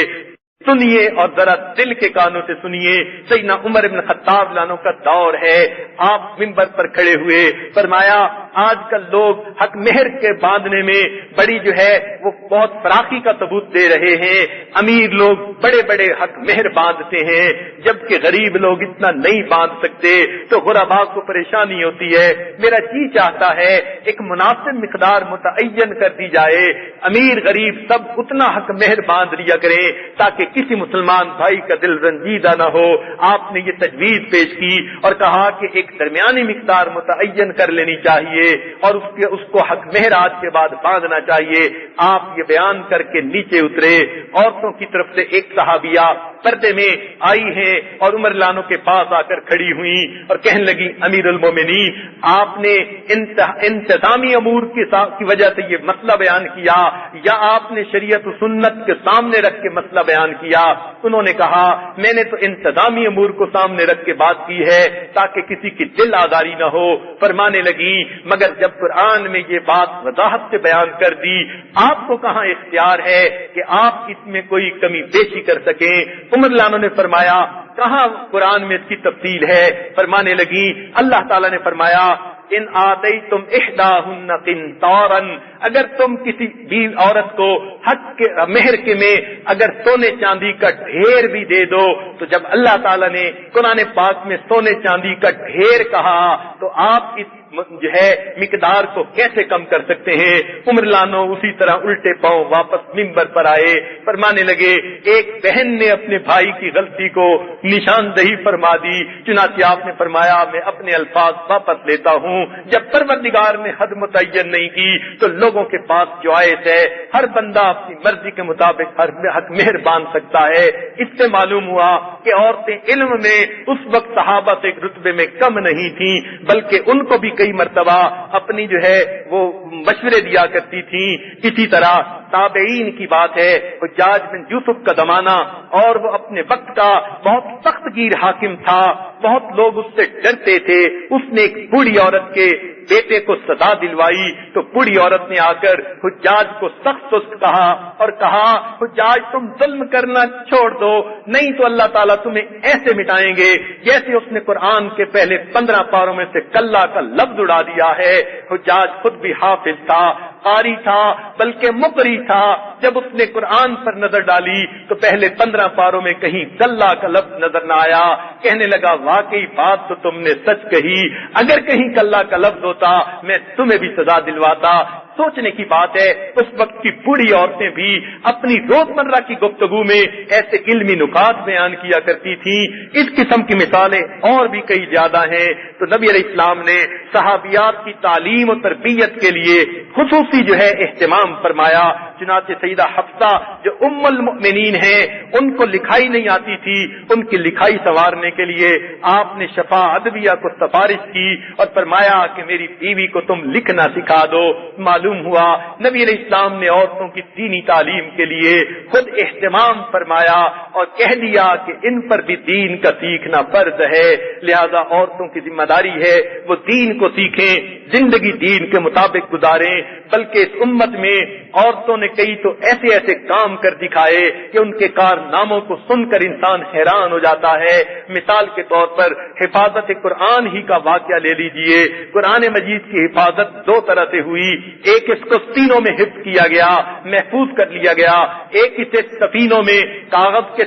سنیے اور ذرا دل کے کانوں سے سنیے. سیدنا عمر بن خطاب لانو کا دور ہے، آپ منبر پر کھڑے ہوئے، فرمایا آج کل لوگ حق مہر کے باندھنے میں بڑی جو ہے وہ بہت فراخی کا ثبوت دے رہے ہیں. امیر لوگ بڑے بڑے حق مہر باندھتے ہیں، جبکہ غریب لوگ اتنا نہیں باندھ سکتے، تو غرباء کو پریشانی ہوتی ہے. میرا جی چاہتا ہے ایک مناسب مقدار متعین کر دی جائے، امیر غریب سب اتنا حق مہر باندھ لیا کریں تاکہ کسی مسلمان بھائی کا دل رنجیدہ نہ ہو. آپ نے یہ تجویز پیش کی اور کہا کہ ایک درمیانی مقدار متعین کر لینی چاہیے اور اس کو حق مہر آج کے بعد باندھنا چاہیے. آپ یہ بیان کر کے نیچے اترے. عورتوں کی طرف سے ایک صحابیہ پردے میں آئی ہیں اور عمر لانو کے پاس آ کر کھڑی ہوئی اور کہنے لگی امیر المومنین آپ نے انتظامی امور کی وجہ سے یہ مسئلہ بیان کیا یا آپ نے شریعت و سنت کے سامنے رکھ کے مسئلہ بیان کیا؟ انہوں نے کہا میں نے تو انتظامی امور کو سامنے رکھ کے بات کی ہے تاکہ کسی کی دل آزاری نہ ہو. فرمانے لگی مگر جب قرآن میں یہ بات وضاحت سے بیان کر دی آپ کو کہاں اختیار ہے کہ آپ اس میں کوئی کمی بیشی کر سکیں؟ عمر لانو نے فرمایا کہاں قرآن میں اس کی تفصیل ہے؟ فرمانے لگی اللہ تعالیٰ نے فرمایا ان آتیتم احداہن قنطارا، اگر تم کسی بیوی عورت کو حق کے مہر کے میں اگر سونے چاندی کا ڈھیر بھی دے دو، تو جب اللہ تعالیٰ نے قرآن پاک میں سونے چاندی کا ڈھیر کہا تو آپ اس جو ہے مقدار کو کیسے کم کر سکتے ہیں؟ عمر لانو اسی طرح الٹے پاؤں واپس منبر پر آئے، فرمانے لگے ایک بہن نے اپنے بھائی کی غلطی کو نشاندہی فرما دی، چنانچہ آپ نے فرمایا میں اپنے الفاظ واپس لیتا ہوں. جب پروردگار نے حد متعین نہیں کی تو لوگوں کے پاس جوائز ہے، ہر بندہ اپنی مرضی کے مطابق ہر حق مہر باندھ سکتا ہے. اس سے معلوم ہوا کہ عورتیں علم میں اس وقت صحابہ سے رتبے میں کم نہیں تھیں، بلکہ ان کو بھی کئی مرتبہ اپنی جو ہے وہ مشورے دیا کرتی تھی. اسی طرح تابعین کی بات ہے، حجاج بن یوسف کا زمانہ اور وہ اپنے وقت کا بہت سخت گیر حاکم تھا، بہت لوگ اس سے ڈرتے تھے. اس نے ایک بوڑھی عورت کے بیٹے کو سزا دلوائی تو بوڑھی عورت نے آ کر حجاج کو سخت کہا اور کہا حجاج تم ظلم کرنا چھوڑ دو، نہیں تو اللہ تعالیٰ تمہیں ایسے مٹائیں گے جیسے اس نے قرآن کے پہلے 15 پاروں میں سے کلا کا لفظ اڑا دیا ہے. حجاج خود بھی حافظ تھا، قاری تھا، بلکہ مقری تھا. جب اس نے قرآن پر نظر ڈالی تو پہلے 15 پاروں میں کہیں کلا کا لفظ نظر نہ آیا. کہنے لگا واقعی بات تو تم نے سچ کہی، اگر کہیں کلا کا لفظ ہوتا میں تمہیں بھی سزا دلواتا. سوچنے کی بات ہے اس وقت کی بوڑھی عورتیں بھی اپنی روزمرہ کی گفتگو میں ایسے علمی نکات بیان کیا کرتی تھیں. اس قسم کی مثالیں اور بھی کئی زیادہ ہیں. تو نبی علیہ السلام نے صحابیات کی تعلیم و تربیت کے لیے خصوصی جو ہے اہتمام فرمایا. چنانچہ سیدہ حفصہ جو ام المؤمنین ہیں ان کو لکھائی نہیں آتی تھی، ان کی لکھائی سنوارنے کے لیے آپ نے شفا ادویہ کو سفارش کی اور فرمایا کہ میری بیوی کو تم لکھنا سکھا دو. معلوم ہوا نبی علیہ السلام نے عورتوں کی دینی تعلیم کے لیے خود اہتمام فرمایا اور کہہ دیا کہ ان پر بھی دین کا سیکھنا فرض ہے، لہذا عورتوں کی ذمہ داری ہے وہ دین کو سیکھیں، زندگی دین کے مطابق گزاریں. بلکہ اس امت میں عورتوں نے کئی تو ایسے ایسے کام کر دکھائے کہ ان کے کارناموں کو سن کر انسان حیران ہو جاتا ہے. مثال کے طور پر حفاظت قرآن ہی کا واقعہ لے لیجئے. قرآن مجید کی حفاظت دو طرح سے ہوئی. ایک اس کو سینوں میں حفظ کیا گیا, محفوظ کر لیا گیا. ایک اسے سفینوں میں کاغذ کے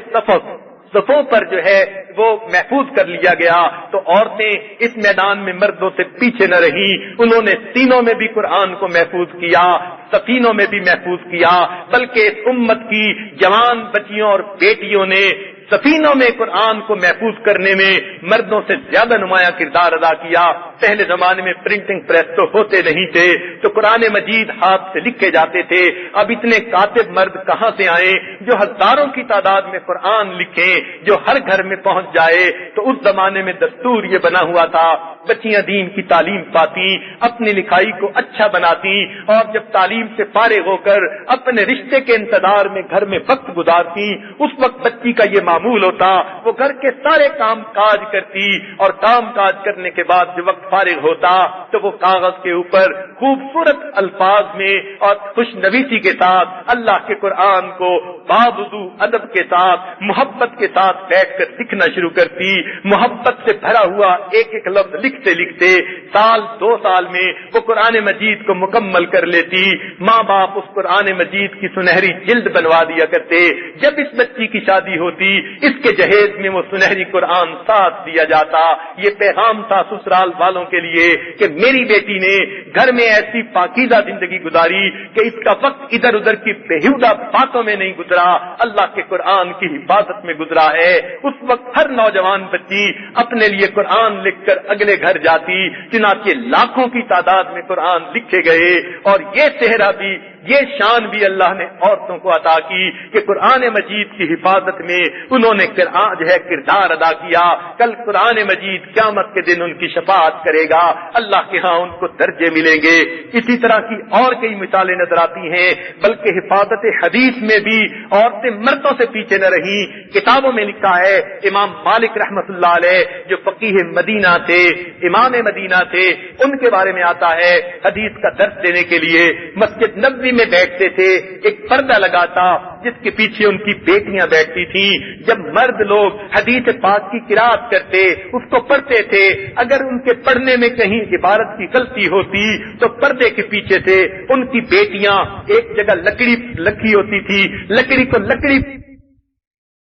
صفوں پر جو ہے وہ محفوظ کر لیا گیا. تو عورتیں اس میدان میں مردوں سے پیچھے نہ رہی, انہوں نے سینوں میں بھی قرآن کو محفوظ کیا, سفینوں میں بھی محفوظ کیا, بلکہ اس امت کی جوان بچیوں اور بیٹیوں نے سفینوں میں قرآن کو محفوظ کرنے میں مردوں سے زیادہ نمایاں کردار ادا کیا. پہلے زمانے میں پرنٹنگ پریس تو ہوتے نہیں تھے, تو قرآن مجید ہاتھ سے لکھے جاتے تھے. اب اتنے کاتب مرد کہاں سے آئے جو ہزاروں کی تعداد میں قرآن لکھیں, جو ہر گھر میں پہنچ جائے. تو اس زمانے میں دستور یہ بنا ہوا تھا, بچیاں دین کی تعلیم پاتی, اپنی لکھائی کو اچھا بناتی, اور جب تعلیم سے فارغ ہو کر اپنے رشتے کے انتظار میں گھر میں وقت گزارتی, اس وقت بچی کا یہ معمول ہوتا, وہ گھر کے سارے کام کاج کرتی, اور کام کاج کرنے کے بعد جو وقت فارغ ہوتا تو وہ کاغذ کے اوپر خوبصورت الفاظ میں اور خوش نویسی کے ساتھ اللہ کے قرآن کو باوضو ادب کے ساتھ, محبت کے ساتھ بیٹھ کر لکھنا شروع کرتی. محبت سے بھرا ہوا ایک ایک لفظ لکھتے لکھتے سال دو سال میں وہ قرآن مجید کو مکمل کر لیتی. ماں باپ اس قرآن مجید کی سنہری جلد بنوا دیا کرتے. جب اس بچی کی شادی ہوتی, اس کے جہیز میں وہ سنہری قرآن ساتھ دیا جاتا. یہ پیغام تھا سسرال والوں کے لیے کہ میری بیٹی نے گھر میں ایسی پاکیزہ زندگی گزاری کہ اس کا وقت ادھر ادھر کی بےہودہ باتوں میں نہیں گزرا, اللہ کے قرآن کی حفاظت میں گزرا ہے. اس وقت ہر نوجوان بچی اپنے لیے قرآن لکھ کر اگلے گھر جاتی. چنانچہ لاکھوں کی تعداد میں قرآن لکھے گئے, اور یہ صحرا بھی, یہ شان بھی اللہ نے عورتوں کو عطا کی کہ قرآن مجید کی حفاظت میں انہوں نے جو ہے کردار ادا کیا. کل قرآن مجید قیامت کے دن ان کی شفاعت کرے گا, اللہ کے ہاں ان کو درجے ملیں گے. اسی طرح کی اور کئی مثالیں نظر آتی ہیں. بلکہ حفاظت حدیث میں بھی عورتیں مردوں سے پیچھے نہ رہی. کتابوں میں لکھا ہے, امام مالک رحمت اللہ علیہ جو فقیہ مدینہ تھے, امام مدینہ تھے, ان کے بارے میں آتا ہے حدیث کا درس دینے کے لیے مسجد نبوی میں بیٹھتے تھے. ایک پردہ لگا تھا جس کے پیچھے ان کی بیٹیاں بیٹھتی تھیں. جب مرد لوگ حدیث پاک کی قرات کرتے, اس کو پڑھتے تھے, اگر ان کے پڑھنے میں کہیں عبارت کی غلطی ہوتی تو پردے کے پیچھے سے ان کی بیٹیاں ایک جگہ لکڑی لکھی ہوتی تھی, لکڑی کو لکڑی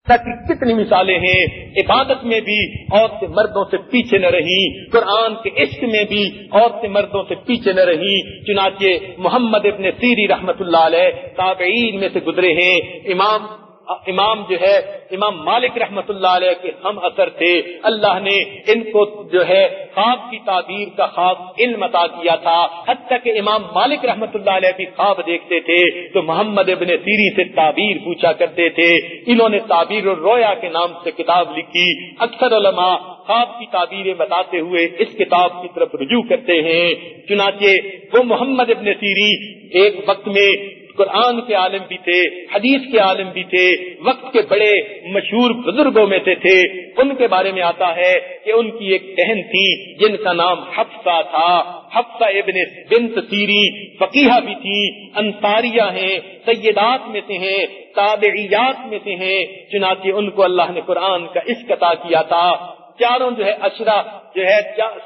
تاکہ کتنی مثالیں ہیں. عبادت میں بھی عورتیں مردوں سے پیچھے نہ رہی, قرآن کے عشق میں بھی عورتیں مردوں سے پیچھے نہ رہی. چنانچہ محمد ابن سیری رحمت اللہ علیہ تابعین میں سے گزرے ہیں. امام جو ہے امام مالک رحمت اللہ علیہ کے ہم اثر تھے. اللہ نے ان کو جو ہے خواب کی تعبیر کا خاص علم عطا کیا تھا. حتیٰ کہ امام مالک رحمت اللہ علیہ بھی خواب دیکھتے تھے تو محمد ابن سیری سے تعبیر پوچھا کرتے تھے. انہوں نے تعبیر الرؤیا کے نام سے کتاب لکھی. اکثر علماء خواب کی تعبیریں بتاتے ہوئے اس کتاب کی طرف رجوع کرتے ہیں. چنانچہ وہ محمد ابن سیری ایک وقت میں قرآن کے عالم بھی تھے, حدیث کے عالم بھی تھے, وقت کے بڑے مشہور بزرگوں میں سے تھے. ان کے بارے میں آتا ہے کہ ان کی ایک بہن تھی جن کا نام حفصہ تھا. حفصہ ابن بنت سیری فقیہہ بھی تھی, انصاریہ ہیں, سیدات میں سے ہیں, تابعیات میں سے ہیں. چنانچہ ان کو اللہ نے قرآن کا عشق عطا کیا تھا. چاروں جو ہے اشرا جو ہے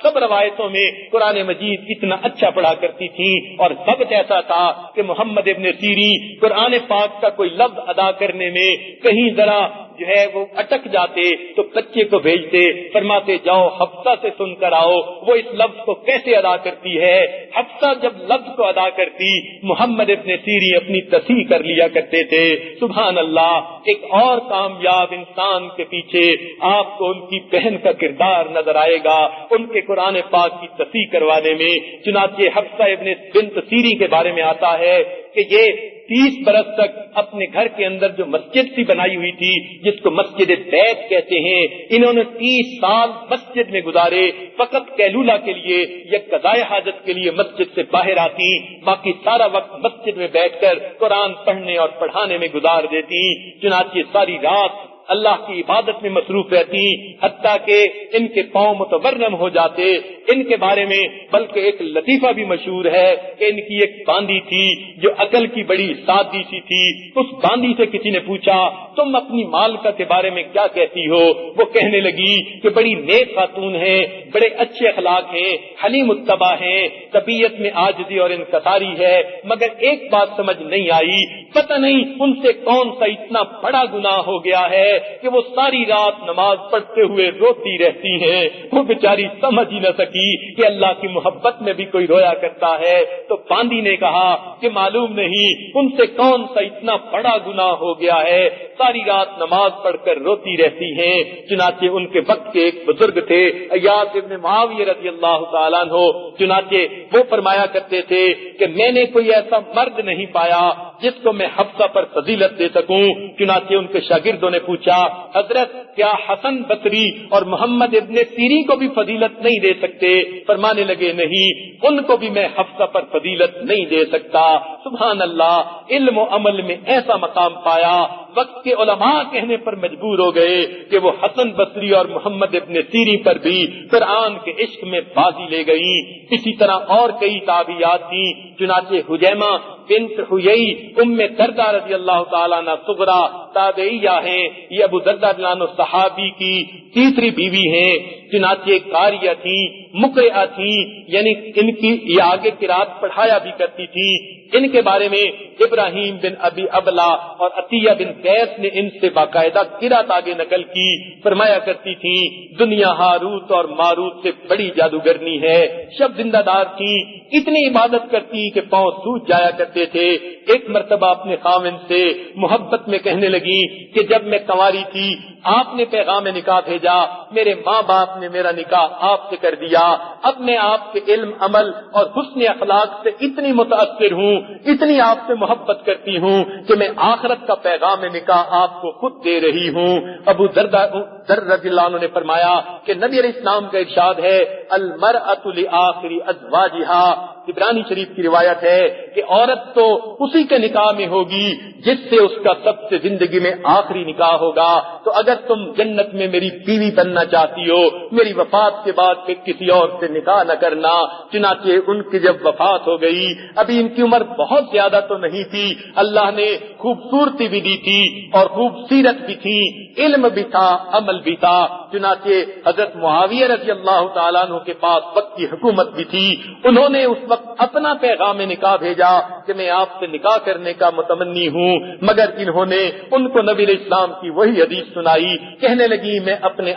سب روایتوں میں قرآن مجید اتنا اچھا پڑھا کرتی تھی. اور ضبط ایسا تھا کہ محمد ابن سیری قرآن پاک کا کوئی لفظ ادا کرنے میں کہیں ذرا جو ہے وہ اٹک جاتے تو بچے کو بھیجتے, فرماتے جاؤ حفصہ سے سن کر آؤ وہ اس لفظ کو کیسے ادا کرتی ہے. حفصہ جب لفظ کو ادا کرتی محمد ابن سیری اپنی تصحیح کر لیا کرتے تھے. سبحان اللہ. ایک اور کامیاب انسان کے پیچھے آپ کو ان کی بہن کا کردار نظر آئے گا ان کے قرآن پاک کی تصحیح کروانے میں. چنانچہ حفصہ ابن بنت سیری کے بارے میں آتا ہے کہ یہ 30 برس تک اپنے گھر کے اندر جو مسجد سی بنائی ہوئی تھی جس کو مسجد بیت کہتے ہیں, انہوں نے 30 سال مسجد میں گزارے. فقط قیلولہ کے لیے یا قضائے حاجت کے لیے مسجد سے باہر آتی, باقی سارا وقت مسجد میں بیٹھ کر قرآن پڑھنے اور پڑھانے میں گزار دیتی. چنانچہ ساری رات اللہ کی عبادت میں مصروف رہتی، حتیٰ کہ ان کے پاؤں متورم ہو جاتے۔ ان کے بارے میں بلکہ ایک لطیفہ بھی مشہور ہے کہ ان کی ایک باندی تھی جو عقل کی بڑی سادی سی تھی۔ اس باندی سے کسی نے پوچھا تم اپنی مالکہ کے بارے میں کیا کہتی ہو؟ وہ کہنے لگی کہ بڑی نیک خاتون ہے، بڑے اچھے اخلاق ہیں، حلیم الطبع ہیں، طبیعت میں عاجزی اور انکساری ہے، مگر ایک بات سمجھ نہیں آئی، پتہ نہیں ان سے کون سا اتنا بڑا گناہ ہو گیا ہے کہ وہ ساری رات نماز پڑھتے ہوئے روتی رہتی ہیں۔ وہ بیچاری سمجھ ہی نہ سکی کہ اللہ کی محبت میں بھی کوئی رویا کرتا ہے۔ تو باندی نے کہا کہ معلوم نہیں ان سے کون سا اتنا بڑا گناہ ہو گیا ہے، ساری رات نماز پڑھ کر روتی رہتی ہیں۔ چنانچہ ان کے وقت کے ایک بزرگ تھے ایاز ابن معاویہ رضی اللہ تعالیٰ عنہ، چنانچہ وہ فرمایا کرتے تھے کہ میں نے کوئی ایسا مرد نہیں پایا جس کو میں حفصہ پر فضیلت دے سکوں۔ چنانچہ ان کے شاگردوں نے پوچھا حضرت کیا حسن بصری اور محمد ابن سیرین کو بھی فضیلت نہیں دے سکتے؟ فرمانے لگے نہیں، ان کو بھی میں حفصہ پر فضیلت نہیں دے سکتا۔ سبحان اللہ، علم و عمل میں ایسا مقام پایا، وقت کے علماء کہنے پر مجبور ہو گئے کہ وہ حسن بصری اور محمد ابن سیرین پر بھی قرآن کے عشق میں بازی لے گئی۔ اسی طرح اور کئی تابعیات تھیں، چنانچہ حجیمہ بنت حیی ام دردہ رضی اللہ تعالیٰ عنہ صغرا تابعیہ ہیں، یہ ابو دردہ رضی اللہ عنہ صحابی کی تیسری بیوی ہیں۔ چنانچہ قاریہ تھی، مقرئہ تھی، یعنی ان کی یہ آگے قرات پڑھایا بھی کرتی تھی۔ ان کے بارے میں ابراہیم بن ابی ابلا اور عطیہ بن قیس نے ان سے باقاعدہ قرات آگے نقل کی، فرمایا کرتی تھی دنیا ہاروت اور ماروت سے بڑی جادوگرنی ہے۔ شب زندہ دار تھی، اتنی عبادت کرتی کہ پاؤں سوج جایا کرتے تھے۔ ایک مرتبہ اپنے خاوند سے محبت میں کہنے لگی کہ جب میں کنواری تھی آپ نے پیغام نکاح بھیجا، میرے ماں باپ نے میرا نکاح آپ سے کر دیا، اب میں آپ کے علم عمل اور حسن اخلاق سے اتنی متاثر ہوں، اتنی آپ سے محبت کرتی ہوں کہ میں آخرت کا پیغام نکاح آپ کو خود دے رہی ہوں۔ ابو دردہ رضی اللہ عنہ نے فرمایا کہ نبی علیہ السلام کا ارشاد ہے المرأۃ لآخر ازواجہا، عبرانی شریف کی روایت ہے کہ عورت تو اسی کے نکاح میں ہوگی جس سے اس کا سب سے زندگی میں آخری نکاح ہوگا۔ تو اگر تم جنت میں میری بیوی بننا چاہتی ہو، میری وفات کے بعد پھر کسی اور سے نکاح نہ کرنا۔ چنانچہ ان کی جب وفات ہو گئی، ابھی ان کی عمر بہت زیادہ تو نہیں تھی، اللہ نے خوبصورتی بھی دی تھی اور خوبصیرت بھی تھی، علم بھی تھا، عمل بھی تھا۔ چنانچہ حضرت معاویہ رضی اللہ تعالیٰ عنہ کے پاس وقت کی حکومت بھی تھی، انہوں نے اس وقت اپنا پیغام نکاح بھیجا کہ میں آپ سے نکاح کرنے کا متمنی ہوں، مگر انہوں نے ان کو نبی علیہ السلام کی وہی حدیث سنائی، کہنے لگی میں اپنے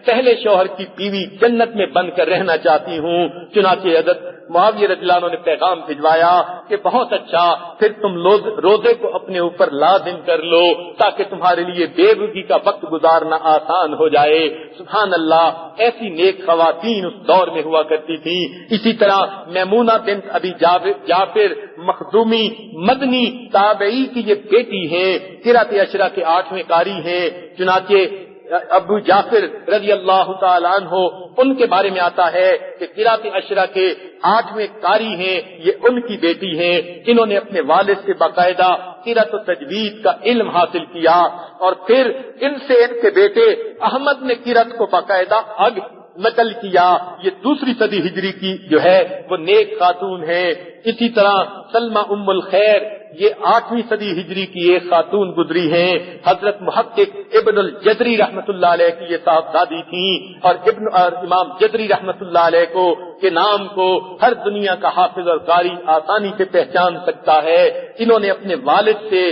پہلے شوہر کی بیوی جنت میں بن کر رہنا چاہتی ہوں۔ چنانچہ حضرت معاویہ رضی اللہ عنہ نے پیغام بھجوایا کہ بہت اچھا، پھر تم روزے کو اپنے اوپر لازم کر لو تاکہ تمہارے لیے بےغگی کا وقت گزارنا آسان ہو جائے۔ سبحان اللہ، ایسی نیک خواتین اس دور میں ہوا کرتی تھی۔ اسی طرح میمونہ بنت ابی جعفر مخزومی مدنی تابعی کی یہ بیٹی ہے، قرات عشرہ کے 8ویں قاری ہیں۔ چنانچہ ابو جعفر رضی اللہ تعالیٰ عنہ ان کے بارے میں آتا ہے کہ قرات عشرہ کے 8ویں قاری ہیں، یہ ان کی بیٹی ہیں۔ انہوں نے اپنے والد سے باقاعدہ قرات و تجوید کا علم حاصل کیا اور پھر ان سے ان کے بیٹے احمد نے قرات کو باقاعدہ نقل کیا۔ یہ 2 صدی ہجری کی جو ہے وہ نیک خاتون ہے۔ اسی طرح سلمہ ام الخیر یہ 8ویں صدی ہجری کی ایک خاتون گزری ہیں۔ حضرت محقق ابن الجزری رحمت اللہ علیہ کی یہ صاحبزادی تھیں اور امام جزری رحمت اللہ علیہ کو کے نام کو ہر دنیا کا حافظ اور قاری آسانی سے پہچان سکتا ہے۔ انہوں نے اپنے والد سے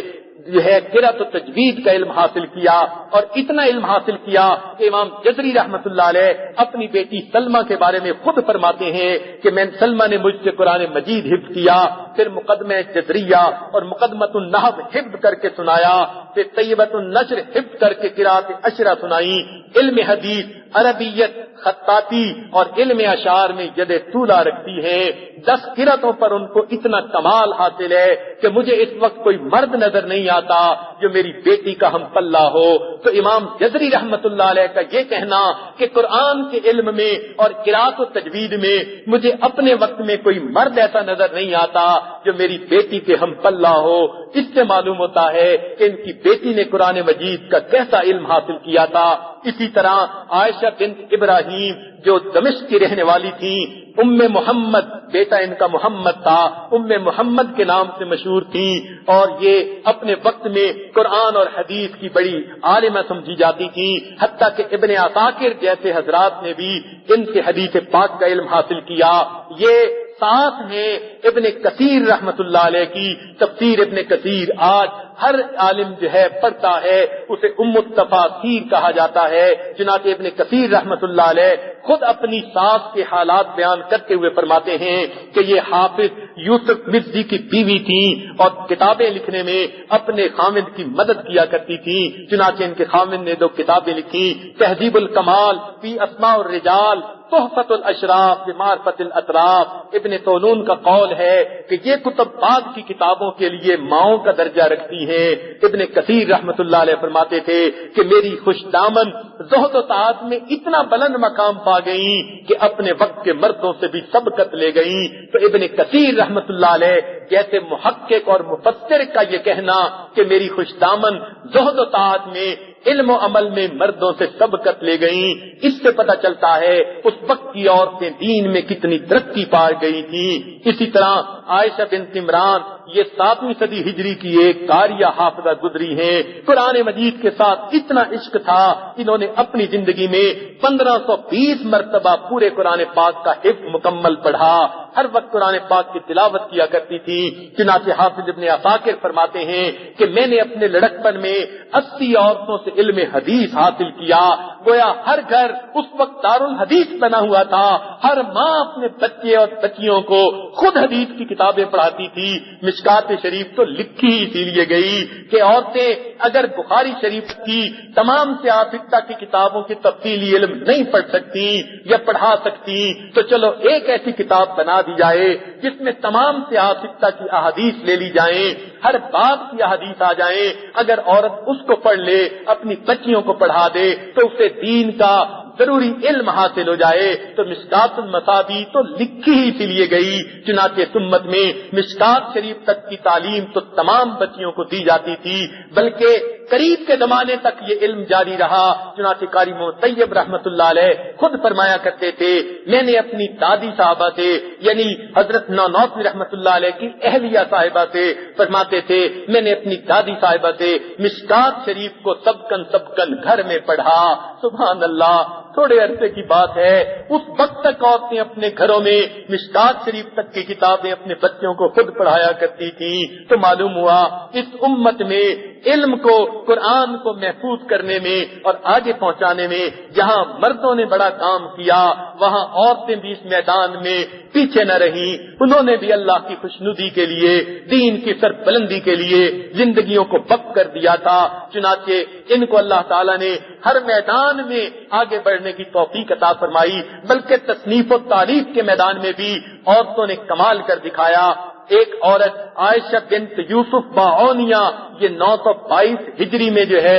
جو ہے قرات و تجوید کا علم حاصل کیا اور اتنا علم حاصل کیا کہ امام جزری رحمت اللہ علیہ اپنی بیٹی سلمہ کے بارے میں خود فرماتے ہیں کہ میں سلمہ نے مجھ سے قرآن مجید حفظ کیا، پھر مقدمہ جزریہ اور مقدمۃ النحو حفظ کر کے سنایا، پھر طیبۃ النشر حفظ کر کے قرات عشرہ سنائی۔ علم حدیث، عربیت، خطاطی اور علم اشعار میں ید طولہ رکھتی ہے۔ 10 قراتوں پر ان کو اتنا کمال حاصل ہے کہ مجھے اس وقت کوئی مرد نظر نہیں آتا جو میری بیٹی کا ہم پلہ ہو۔ تو امام جزری رحمت اللہ علیہ کا یہ کہنا کہ قرآن کے علم میں اور قرات و تجوید میں مجھے اپنے وقت میں کوئی مرد ایسا نظر نہیں آتا جو میری بیٹی کے ہم پلہ ہو، اس سے معلوم ہوتا ہے کہ ان کی بیٹی نے قرآن مجید کا کیسا علم حاصل کیا تھا۔ اسی طرح عائشہ بنت ابراہیم جو دمشق کی رہنے والی تھی، ام محمد، بیٹا ان کا محمد تھا، ام محمد کے نام سے مشہور تھی، اور یہ اپنے وقت میں قرآن اور حدیث کی بڑی عالمہ سمجھی جاتی تھی، حتیٰ کہ ابن عساکر جیسے حضرات نے بھی ان سے حدیث پاک کا علم حاصل کیا۔ یہ ساتھ ہیں ابن کثیر رحمت اللہ علیہ کی تفسیر۔ ابن کثیر آج ہر عالم جو ہے پڑھتا ہے، اسے ام التفاسیر کہا جاتا ہے۔ چنانچہ ابن کثیر رحمت اللہ علیہ خود اپنی ساس کے حالات بیان کرتے ہوئے فرماتے ہیں کہ یہ حافظ یوسف مزی کی بیوی تھی اور کتابیں لکھنے میں اپنے خاوند کی مدد کیا کرتی تھی۔ چنانچہ ان کے خاوند نے 2 کتابیں لکھی، تہذیب الکمال فی اسماء الرجال، تحفۃ الاشراف بمعرفۃ الاطراف۔ ابن طولون کا قول ہے کہ یہ کتب بعد کی کتابوں کے لیے ماؤں کا درجہ رکھتی ہیں۔ ابن کثیر رحمت اللہ علیہ فرماتے تھے کہ میری خوش دامن زہد و طاعت میں اتنا بلند مقام پا گئی کہ اپنے وقت کے مردوں سے بھی سبقت لے گئی۔ تو ابن کثیر رحمت اللہ علیہ جیسے محقق اور مفسر کا یہ کہنا کہ میری خوش دامن زہد و طاعت میں، علم و عمل میں مردوں سے سبقت لے گئیں، اس سے پتہ چلتا ہے اس وقت کی عورتیں دین میں کتنی ترقی پا گئی تھی۔ اسی طرح عائشہ بنت عمران یہ 7ویں صدی ہجری کی ایک قاریہ حافظہ گزری ہیں۔ قرآن مجید کے ساتھ اتنا عشق تھا، انہوں نے اپنی زندگی میں 1520 مرتبہ پورے قرآن پاک کا حفظ مکمل پڑھا، ہر وقت قرآن پاک کی تلاوت کیا کرتی تھی۔ چنانچہ حافظ ابن عساکر فرماتے ہیں کہ میں نے اپنے لڑکپن میں 80 عورتوں سے علم حدیث حاصل کیا، گویا ہر گھر اس وقت دارالحدیث بنا ہوا تھا، ہر ماں اپنے بچے اور بچیوں کو خود حدیث کی کتابیں پڑھاتی تھی۔ مشکات شریف تو لکھی اسی لیے گئی کہ عورتیں اگر بخاری شریف کی تمام سیاستہ کی کتابوں کی تفصیلی علم نہیں پڑھ سکتی یا پڑھا سکتی تو چلو ایک ایسی کتاب بنا دی جائے جس میں تمام سیاستہ کی احادیث لے لی جائیں، ہر باب کی احادیث آ جائیں، اگر عورت اس کو پڑھ لے، اپنی بچیوں کو پڑھا دے تو اسے دین کا ضروری علم حاصل ہو جائے۔ تو مشکات المصابیح تو لکھی ہی اسی لیے گئی، چنانچہ سمت میں مشکات شریف تک کی تعلیم تو تمام بچیوں کو دی جاتی تھی، بلکہ قریب کے زمانے تک یہ علم جاری رہا۔ چنانچہ قاری محمد طیب رحمت اللہ علیہ خود فرمایا کرتے تھے میں نے اپنی دادی صاحبہ سے، یعنی حضرت نانوتوی رحمت اللہ علیہ کی اہلیہ صاحبہ سے فرماتے تھے میں نے اپنی دادی صاحبہ سے مشکات شریف کو سبکن گھر میں پڑھا۔ سبحان اللہ، تھوڑے عرصے کی بات ہے، اس وقت تک عورتیں اپنے گھروں میں مشکات شریف تک کی کتابیں اپنے بچوں کو خود پڑھایا کرتی تھیں۔ تو معلوم ہوا اس امت میں علم کو، قرآن کو محفوظ کرنے میں اور آگے پہنچانے میں جہاں مردوں نے بڑا کام کیا، وہاں عورتیں بھی اس میدان میں پیچھے نہ رہیں۔ انہوں نے بھی اللہ کی خوشنودی کے لیے، دین کی سربلندی کے لیے زندگیوں کو وقف کر دیا تھا۔ چنانچہ ان کو اللہ تعالیٰ نے ہر میدان میں آگے بڑھنے کی توفیق عطا فرمائی، بلکہ تصنیف و تعریف کے میدان میں بھی عورتوں نے کمال کر دکھایا۔ ایک عورت عائشہ بنت یوسف باعونیہ، یہ 922 ہجری میں جو ہے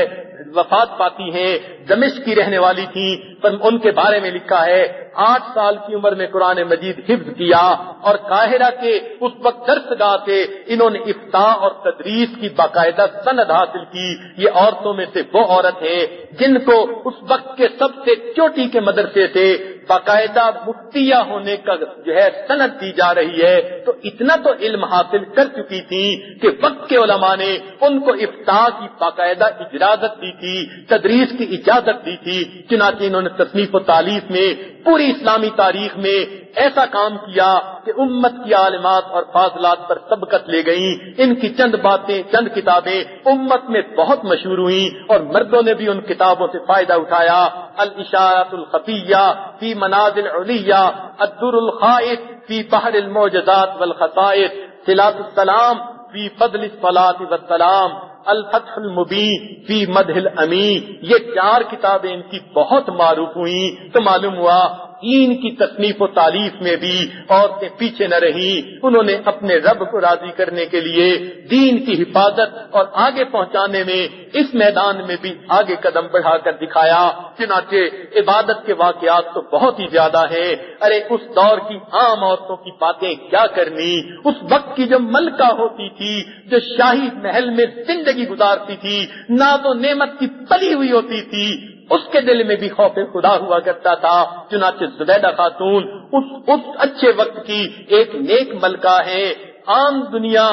وفات پاتی ہیں، دمشق کی رہنے والی تھی، پر ان کے بارے میں لکھا ہے 8 سال کی عمر میں قرآن مجید حفظ کیا، اور قاہرہ کے اس وقت درسگاہ سے انہوں نے افتاء اور تدریس کی باقاعدہ سند حاصل کی۔ یہ عورتوں میں سے وہ عورت ہے جن کو اس وقت کے سب سے چوٹی کے مدرسے سے باقاعدہ مفتیہ ہونے کا جو ہے سند دی جا رہی ہے۔ تو اتنا تو علم حاصل کر چکی تھی کہ وقت کے علماء نے ان کو افتاء کی باقاعدہ اجازت دی تھی، تدریس کی اجازت دی تھی۔ چنانچہ انہوں نے تصنیف و تالیف میں پوری اسلامی تاریخ میں ایسا کام کیا کہ امت کی عالمات اور فاضلات پر سبقت لے گئیں۔ ان کی چند باتیں، چند کتابیں امت میں بہت مشہور ہوئیں اور مردوں نے بھی ان کتابوں سے فائدہ اٹھایا۔ الاشارۃ الخفیہ فی منازل علیہ، الدر الخائف فی بحر المعجزات والخصائص، صلاۃ السلام فی فضل الصلاۃ والسلام، الفتح المبین فی مدح الامین، یہ 4 کتابیں ان کی بہت معروف ہوئیں۔ تو معلوم ہوا دین کی تصنیف و تعلیف میں بھی عورتیں پیچھے نہ رہیں. انہوں نے اپنے رب کو راضی کرنے کے لیے دین کی حفاظت اور آگے پہنچانے میں اس میدان میں بھی آگے قدم بڑھا کر دکھایا. چنانچہ عبادت کے واقعات تو بہت ہی زیادہ ہیں. ارے اس دور کی عام عورتوں کی باتیں کیا کرنی. اس وقت کی جو ملکہ ہوتی تھی، جو شاہی محل میں زندگی گزارتی تھی، ناز و نعمت کی پلی ہوئی ہوتی تھی، اس کے دل میں بھی خوف خدا ہوا کرتا تھا. چنانچہ زبیدہ خاتون اس اچھے وقت کی ایک نیک ملکہ ہے. عام دنیا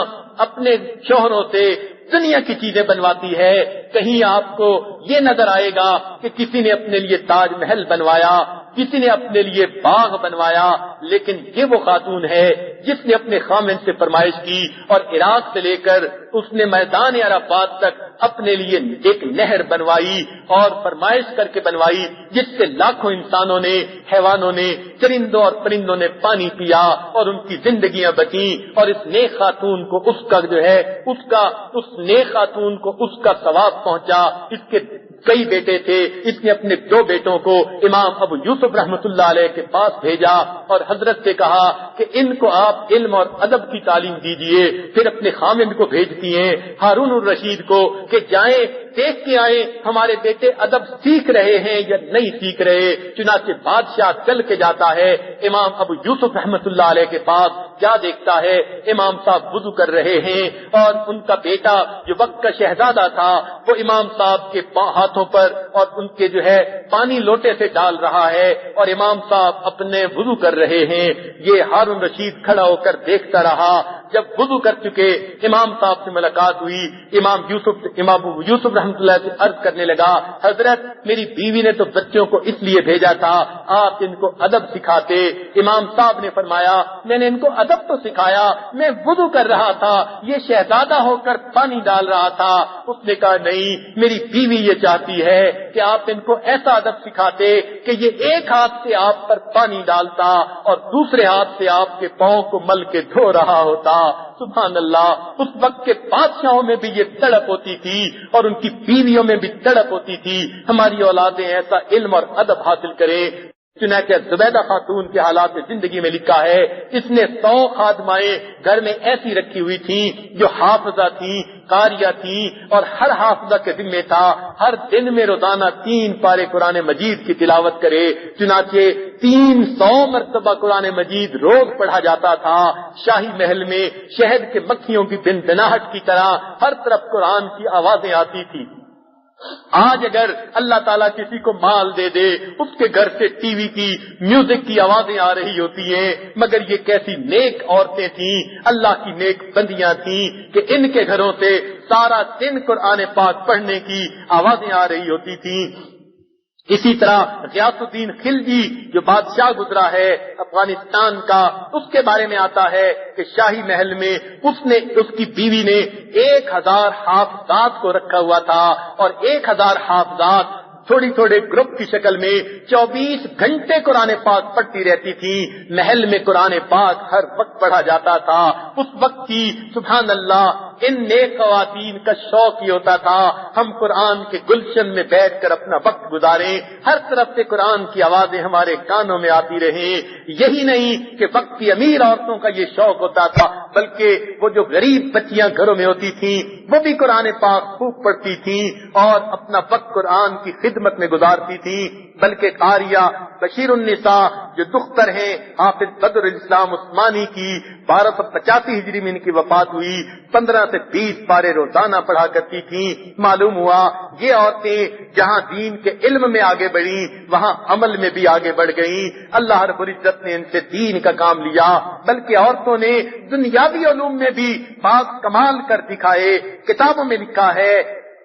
اپنے شوہروں سے دنیا کی چیزیں بنواتی ہے. کہیں آپ کو یہ نظر آئے گا کہ کسی نے اپنے لیے تاج محل بنوایا، کسی نے اپنے لیے باغ بنوایا، لیکن یہ وہ خاتون ہے جس نے اپنے خامن سے فرمائش کی اور عراق سے لے کر اس نے میدان عرفات تک اپنے لیے ایک نہر بنوائی اور فرمائش کر کے بنوائی، جس سے لاکھوں انسانوں نے، حیوانوں نے، چرندوں اور پرندوں نے پانی پیا اور ان کی زندگیاں بچیں. اور اس نیک خاتون کو اس نیک خاتون کو اس کا ثواب پہنچا. اس کے کئی بیٹے تھے. اس نے اپنے 2 بیٹوں کو امام ابو یوسف رحمۃ اللہ علیہ کے پاس بھیجا اور حضرت سے کہا کہ ان کو آپ علم اور ادب کی تعلیم دیجیے. پھر اپنے خامند کو بھیجتی ہیں ہارون الرشید کو کہ جائیں دیکھ کے آئیں ہمارے بیٹے ادب سیکھ رہے ہیں یا نہیں سیکھ رہے. چنانچہ بادشاہ چل کے جاتا ہے امام ابو یوسف رحمۃ اللہ علیہ کے پاس. کیا دیکھتا ہے امام صاحب وضو کر رہے ہیں اور ان کا بیٹا جو وقت کا شہزادہ تھا وہ امام صاحب کے ہاتھوں پر اور ان کے جو ہے پانی لوٹے سے ڈال رہا ہے اور امام صاحب اپنے وضو کر رہے ہیں. یہ ہارون رشید کھڑا ہو کر دیکھتا رہا. جب وضو کر چکے امام صاحب سے ملاقات ہوئی، امام ابو یوسف رحمۃ اللہ سے عرض کرنے لگا، حضرت میری بیوی نے تو بچوں کو اس لیے بھیجا تھا آپ ان کو ادب سکھاتے. امام صاحب نے فرمایا میں نے ان کو ادب تو سکھایا، میں وضو کر رہا تھا، یہ شہزادہ ہو کر پانی ڈال رہا تھا. اس نے کہا نہیں، میری بیوی یہ چاہتی ہے کہ آپ ان کو ایسا ادب سکھاتے کہ یہ ایک ہاتھ سے آپ پر پانی ڈالتا اور دوسرے ہاتھ سے آپ کے پاؤں کو مل کے دھو رہا ہوتا. سبحان اللہ. اس وقت کے بادشاہوں میں بھی یہ تڑپ ہوتی تھی اور ان کی بیویوں میں بھی تڑپ ہوتی تھی ہماری اولادیں ایسا علم اور ادب حاصل کریں. چنانچہ زبیدہ خاتون کے حالات زندگی میں لکھا ہے اس نے 100 خادمائیں گھر میں ایسی رکھی ہوئی تھیں جو حافظہ تھیں، قاریہ تھیں، اور ہر حافظہ کے ذمہ تھا ہر دن میں روزانہ 3 پارے قرآن مجید کی تلاوت کرے. چنانچہ 300 مرتبہ قرآن مجید روز پڑھا جاتا تھا. شاہی محل میں شہد کے مکھیوں کی بنبناہٹ کی طرح ہر طرف قرآن کی آوازیں آتی تھی. آج اگر اللہ تعالیٰ کسی کو مال دے دے اس کے گھر سے ٹی وی کی میوزک کی آوازیں آ رہی ہوتی ہیں، مگر یہ کیسی نیک عورتیں تھیں، اللہ کی نیک بندیاں تھیں کہ ان کے گھروں سے سارا دن قرآن پاک پڑھنے کی آوازیں آ رہی ہوتی تھیں. اسی طرح غیاث الدین خلجی جو بادشاہ گزرا ہے افغانستان کا، اس کے بارے میں آتا ہے کہ شاہی محل میں اس کی بیوی نے 1000 حافظات کو رکھا ہوا تھا اور 1000 حافظات تھوڑی تھوڑے گروپ کی شکل میں 24 گھنٹے قرآن پاک پڑھتی رہتی تھی. محل میں قرآن پاک ہر وقت پڑھا جاتا تھا. اس وقت کی سبحان اللہ ان نیک خواتین کا شوق یہ ہوتا تھا ہم قرآن کے گلشن میں بیٹھ کر اپنا وقت گزاریں، ہر طرف سے قرآن کی آوازیں ہمارے کانوں میں آتی رہیں. یہی نہیں کہ وقت کی امیر عورتوں کا یہ شوق ہوتا تھا، بلکہ وہ جو غریب بچیاں گھروں میں ہوتی تھیں وہ بھی قرآن پاک خوب پڑھتی تھیں اور اپنا وقت قرآن کی خدمت میں گزارتی تھیں. بلکہ قاریہ بشیر النساء جو دختر ہیں حافظ بدر الاسلام عثمانی کی 1285 ہجری میں ان کی وفات ہوئی، 15 سے 20 پارے روزانہ پڑھا کرتی تھیں. معلوم ہوا یہ عورتیں جہاں دین کے علم میں آگے بڑھیں وہاں عمل میں بھی آگے بڑھ گئیں. اللہ رب العزت نے ان سے دین کا کام لیا، بلکہ عورتوں نے دنیاوی علوم میں بھی پاک کمال کر دکھائے. کتابوں میں لکھا ہے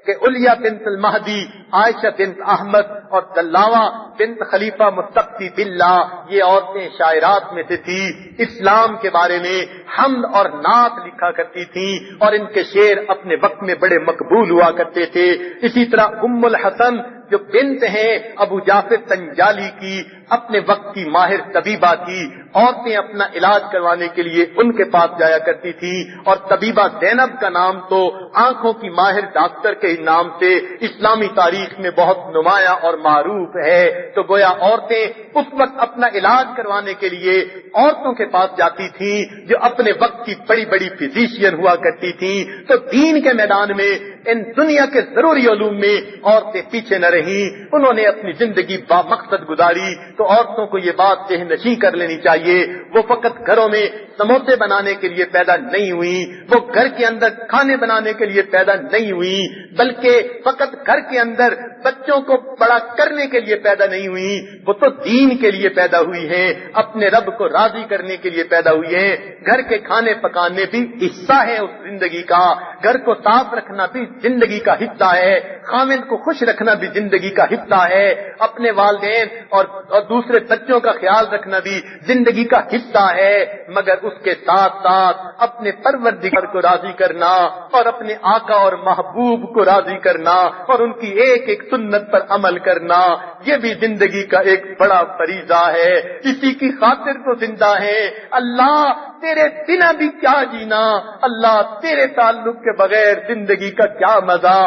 کہ علیہ بنت المہدی، عائشہ بنت احمد اور دلاوہ بنت خلیفہ مستقی باللہ یہ عورتیں شاعرات میں سے تھی. اسلام کے بارے میں حمد اور نعت لکھا کرتی تھیں اور ان کے شعر اپنے وقت میں بڑے مقبول ہوا کرتے تھے. اسی طرح ام الحسن جو بنت ہیں ابو جعفر تنجالی کی، اپنے وقت کی ماہر طبیبہ تھی. عورتیں اپنا علاج کروانے کے لیے ان کے پاس جایا کرتی تھی اور طبیبہ زینب کا نام تو آنکھوں کی ماہر ڈاکٹر کے نام سے اسلامی تاریخ میں بہت نمایاں اور معروف ہے، تو گویا عورتیں اس وقت اپنا علاج کروانے کے لیے عورتوں کے پاس جاتی تھیں جو اپنے وقت کی بڑی بڑی فزیشین ہوا کرتی تھیں. تو دین کے میدان میں ان دنیا کے ضروری علوم میں عورتیں پیچھے نہ رہیں، انہوں نے اپنی زندگی با مقصد گزاری. تو عورتوں کو یہ بات ذہن نشین کر لینی چاہیے، وہ فقط گھروں میں سموسے بنانے کے لیے پیدا نہیں ہوئی، وہ گھر کے اندر کھانے بنانے کے لیے پیدا نہیں ہوئی، بلکہ فقط گھر کے اندر بچوں کو بڑا کرنے کے لیے پیدا نہیں ہوئی، وہ تو دین کے لیے پیدا ہوئی ہیں، اپنے رب کو راضی کرنے کے لیے پیدا ہوئی ہیں. گھر کے کھانے پکانے بھی حصہ ہے اس زندگی کا، گھر کو صاف رکھنا بھی زندگی کا حصہ ہے، خاوند کو خوش رکھنا بھی زندگی کا حصہ ہے، اپنے والدین اور دوسرے بچوں کا خیال رکھنا بھی زندگی کا حصہ ہے. مگر اس کے ساتھ ساتھ اپنے پروردگار کو راضی کرنا اور اپنے آقا اور محبوب کو راضی کرنا اور ان کی ایک ایک سنت پر عمل کرنا، یہ بھی زندگی کا ایک بڑا فریضہ ہے. اسی کی خاطر تو زندہ ہے. اللہ تیرے بنا بھی کیا جینا، اللہ تیرے تعلق کے بغیر زندگی کا کیا مزہ.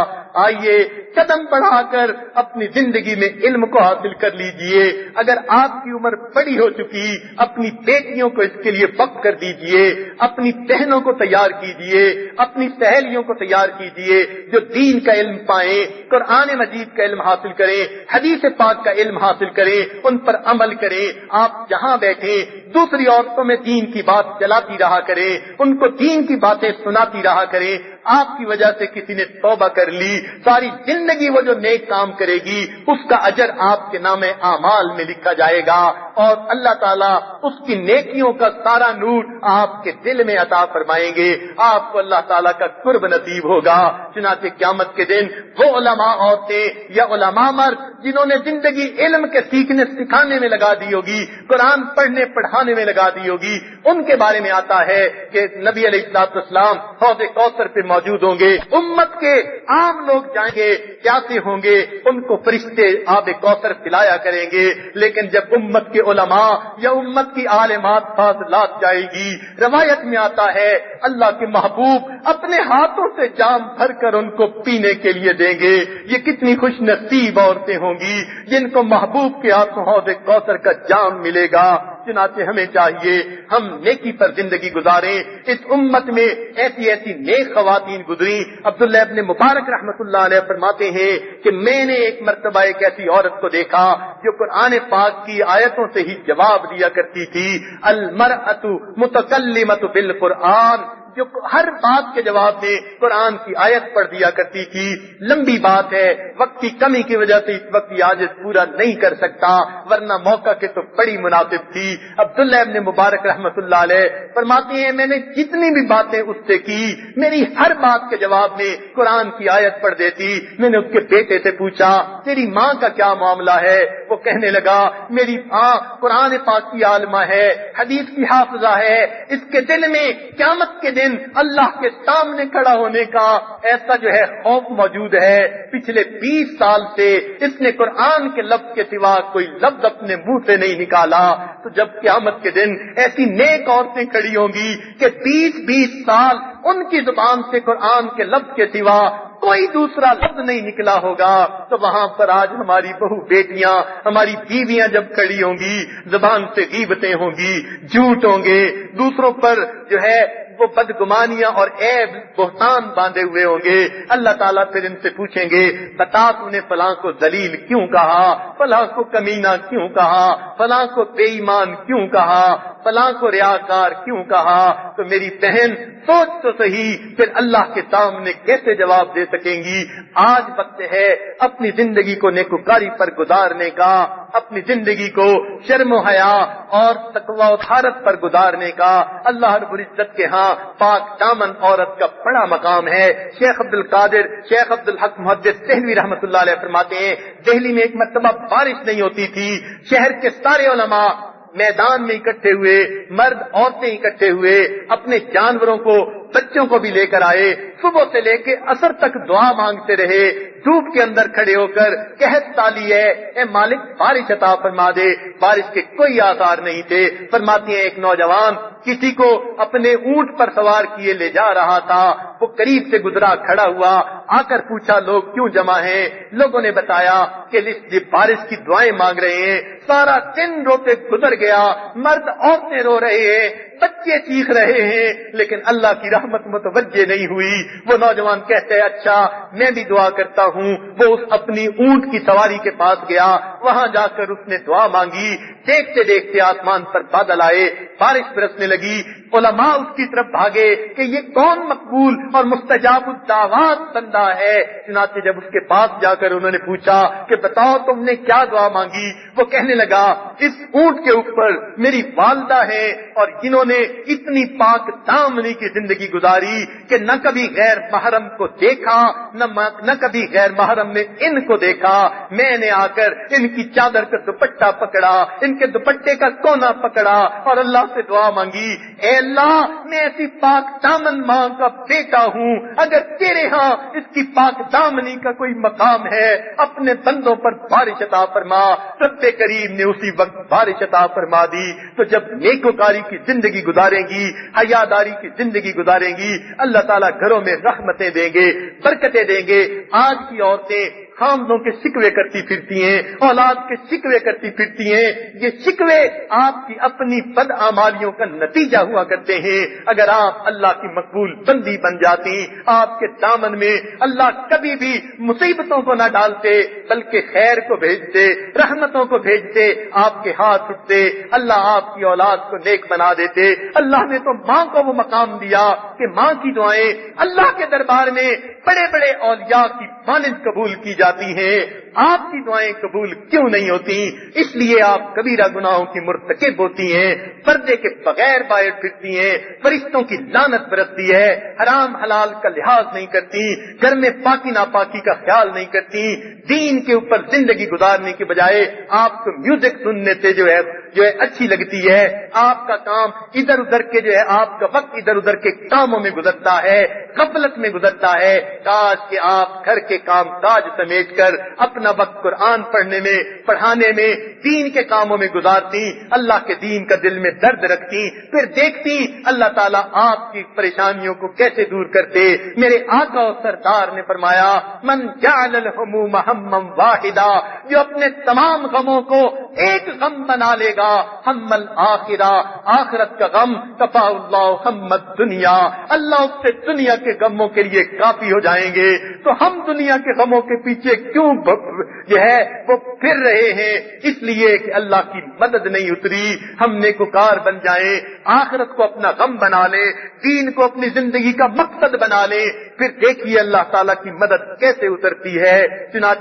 آئیے قدم بڑھا کر اپنی زندگی میں علم کو حاصل کر لیجئے. اگر آپ کی عمر بڑی ہو چکی، اپنی بیٹیوں کو اس کے لیے وقف کر دیجئے، اپنی بہنوں کو تیار کیجئے، اپنی سہیلیوں کو تیار کیجئے جو دین کا علم پائیں، قرآن مجید کا علم حاصل کریں، حدیث پاک کا علم حاصل کریں، ان پر عمل کریں. آپ جہاں بیٹھیں دوسری عورتوں میں دین کی بات چلاتی رہا کریں، ان کو دین کی باتیں سناتی رہا کریں. آپ کی وجہ سے کسی نے توبہ کر لی، ساری زندگی وہ جو نیک کام کرے گی اس کا اجر آپ کے نام اعمال میں لکھا جائے گا، اور اللہ تعالیٰ اس کی نیکیوں کا سارا نور آپ کے دل میں عطا فرمائیں گے. آپ کو اللہ تعالیٰ کا قرب نصیب ہوگا. چنانچہ قیامت کے دن وہ علماء عورتیں یا علماء مرد جنہوں نے زندگی علم کے سیکھنے سکھانے میں لگا دی ہوگی، قرآن پڑھنے پڑھانے میں لگا دی ہوگی، ان کے بارے میں آتا ہے کہ نبی علیہ السلام حوض کوثر پہ موجود ہوں گے. امت کے عام لوگ جائیں گے، پیاسے ہوں گے، ان کو فرشتے آب کوثر پلایا کریں گے. لیکن جب امت کے علماء یا امت کی عالمات فاضلات جائے گی، روایت میں آتا ہے اللہ کے محبوب اپنے ہاتھوں سے جام بھر کر ان کو پینے کے لیے دیں گے. یہ کتنی خوش نصیب عورتیں ہوں گی جن کو محبوب کے ہاتھوں حوض کوثر کا جام ملے گا. چنانچہ ہمیں چاہیے ہم نیکی پر زندگی گزاریں. اس امت میں ایسی ایسی نیک خواتین گزری. عبداللہ ابن مبارک رحمت اللہ علیہ فرماتے ہیں کہ میں نے ایک مرتبہ ایک ایسی عورت کو دیکھا جو قرآن پاک کی آیتوں سے ہی جواب دیا کرتی تھی. المرأۃ متکلمۃ بالقرآن، جو ہر بات کے جواب میں قرآن کی آیت پڑھ دیا کرتی تھی. لمبی بات ہے، وقت کی کمی کی وجہ سے اس وقت یہ عاجز پورا نہیں کر سکتا، ورنہ موقع کے تو بڑی مناسب تھی. عبداللہ ابن مبارک رحمت اللہ علیہ فرماتے ہیں میں نے جتنی بھی باتیں اس سے کی، میری ہر بات کے جواب میں قرآن کی آیت پڑھ دیتی. میں نے اس کے بیٹے سے پوچھا تیری ماں کا کیا معاملہ ہے؟ وہ کہنے لگا میری ماں قرآن پاک کی عالمہ ہے، حدیث کی حافظہ ہے، اس کے دل میں قیامت کے دن اللہ کے سامنے کھڑا ہونے کا ایسا جو ہے خوف موجود ہے. پچھلے 20 سال سے اس نے قرآن کے لفظ کے سوا کوئی لفظ اپنے منہ سے نہیں نکالا. تو جب قیامت کے دن ایسی نیک عورتیں کھڑی ہوں گی کہ 20 سال ان کی زبان سے قرآن کے لفظ کے سوا کوئی دوسرا لفظ نہیں نکلا ہوگا، تو وہاں پر آج ہماری بہو بیٹیاں، ہماری بیویاں جب کھڑی ہوں گی، زبان سے غیبتیں ہوں گی، جھوٹ ہوں گے، دوسروں پر جو ہے وہ بدگمانیاں اور عیب بہتان باندھے ہوئے ہوں گے. اللہ تعالیٰ پھر ان سے پوچھیں گے بتا تو نے فلاں کو ذلیل کیوں کہا، فلاں کو کمینہ کیوں کہا، فلاں کو بے ایمان کیوں کہا، فلاں کو ریاکار کیوں کہا. تو میری بہن سوچ تو صحیح، پھر اللہ کے سامنے کیسے جواب دے سکیں گی. آج وقت ہے اپنی زندگی کو نیکوکاری پر گزارنے کا، اپنی زندگی کو شرم و حیا اور تقوی و طہارت پر گزارنے کا. اللہ رب العزت کے ہاں پاک دامن عورت کا بڑا مقام ہے. شیخ عبد القادر شیخ عبد الحق محدث دہلوی رحمت اللہ علیہ فرماتے ہیں دہلی میں ایک مرتبہ بارش نہیں ہوتی تھی، شہر کے سارے علماء میدان میں اکٹھے ہوئے، مرد عورتیں اکٹھے ہوئے، اپنے جانوروں کو بچوں کو بھی لے کر آئے، صبح سے لے کے عصر تک دعا مانگتے رہے، دھوپ کے اندر کھڑے ہو کر قحط تالی ہے، اے مالک بارش عطا فرما دے، بارش کے کوئی آثار نہیں تھے۔ فرماتی ہیں ایک نوجوان کسی کو اپنے اونٹ پر سوار کیے لے جا رہا تھا، وہ قریب سے گزرا، کھڑا ہوا، آ کر پوچھا لوگ کیوں جمع ہیں؟ لوگوں نے بتایا کہ بارش کی دعائیں مانگ رہے ہیں۔ سارا دن روتے گزر گیا، مرد عورتیں رو رہے ہیں، بچے چیخ رہے ہیں، لیکن اللہ کی رحمت متوجہ نہیں ہوئی۔ وہ نوجوان کہتے ہیں اچھا میں بھی دعا کرتا ہوں۔ وہ اس اپنی اونٹ کی سواری کے پاس گیا، وہاں جا کر اس نے دعا مانگی۔ دیکھتے دیکھتے آسمان پر بادل آئے، بارش برسنے لگی۔ علماء اس کی طرف بھاگے کہ یہ کون مقبول اور مستجاب الدعوات بندہ ہے۔ چنانچہ جب اس کے پاس جا کر انہوں نے پوچھا کہ بتاؤ تم نے کیا دعا مانگی، وہ کہنے لگا اس اونٹ کے اوپر میری والدہ ہے اور جنہوں نے اتنی پاک دامنی کی زندگی گزاری کہ نہ کبھی غیر محرم کو دیکھا، نہ کبھی غیر محرم نے ان کو دیکھا۔ میں نے آ کر ان کی چادر کا دوپٹہ پکڑا، ان کے دوپٹے کا کونا پکڑا اور اللہ سے دعا مانگی، اے اللہ میں ایسی پاک دامن ماں کا بیٹا ہوں، اگر تیرے ہاں اس کی پاک دامنی کا کوئی مقام ہے اپنے بندوں پر بارش عطا فرما۔ رب کریم نے اسی وقت بارش عطا فرما دی۔ تو جب نیکوکاری کی زندگی گزاریں گی، حیاداری کی زندگی گزاریں گی، اللہ تعالیٰ گھروں میں رحمتیں دیں گے، برکتیں دیں گے۔ آج کی عورتیں خامدوں کے شکوے کرتی پھرتی ہیں، اولاد کے شکوے کرتی پھرتی ہیں، یہ شکوے آپ کی اپنی بدعمالیوں کا نتیجہ ہوا کرتے ہیں۔ اگر آپ اللہ کی مقبول بندی بن جاتی، آپ کے دامن میں اللہ کبھی بھی مصیبتوں کو نہ ڈالتے بلکہ خیر کو بھیجتے، رحمتوں کو بھیجتے، آپ کے ہاتھ اٹھتے، اللہ آپ کی اولاد کو نیک بنا دیتے۔ اللہ نے تو ماں کو وہ مقام دیا کہ ماں کی دعائیں اللہ کے دربار میں بڑے بڑے اولیاء کی مانند قبول کی جاتی ہیں۔ آپ کی دعائیں قبول کیوں نہیں ہوتی؟ اس لیے آپ کبیرہ گناہوں کی مرتکب ہوتی ہیں، پردے کے بغیر باہر پھرتی ہیں، فرشتوں کی لعنت برستی ہے، حرام حلال کا لحاظ نہیں کرتی، گھر میں پاکی ناپاکی کا خیال نہیں کرتی، دین کے اوپر زندگی گزارنے کے بجائے آپ کو میوزک سننے سے جو ہے اچھی لگتی ہے۔ آپ کا کام ادھر ادھر کے آپ کا وقت ادھر ادھر کے کاموں میں گزرتا ہے، غفلت میں گزرتا ہے۔ کاش کہ آپ گھر کے کام کاج سمیٹ کر اپنا وقت قرآن پڑھنے میں، پڑھانے میں، دین کے کاموں میں گزارتی، اللہ کے دین کا دل میں درد رکھتی، پھر دیکھتی اللہ تعالیٰ آپ کی پریشانیوں کو کیسے دور کرتے۔ میرے آقا و سردار نے فرمایا من جعل الہموم ہما واحدا، جو اپنے تمام غموں کو ایک غم بنا لے گا، ہم الآخرہ، آخرت کا غم، کفا اللہ ہم الدنیا، اللہ اس سے دنیا کے غموں کے لیے کافی ہو جائیں گے۔ تو ہم دنیا کے غموں کے پیچھے کیوں وہ پھر رہے ہیں؟ اس لیے کہ اللہ کی مدد نہیں اتری۔ ہم نیکوکار بن جائیں، آخرت کو اپنا غم بنا لیں، دین کو اپنی زندگی کا مقصد بنا لیں، پھر دیکھیے اللہ تعالیٰ کی مدد کیسے اترتی ہے۔ چنانچہ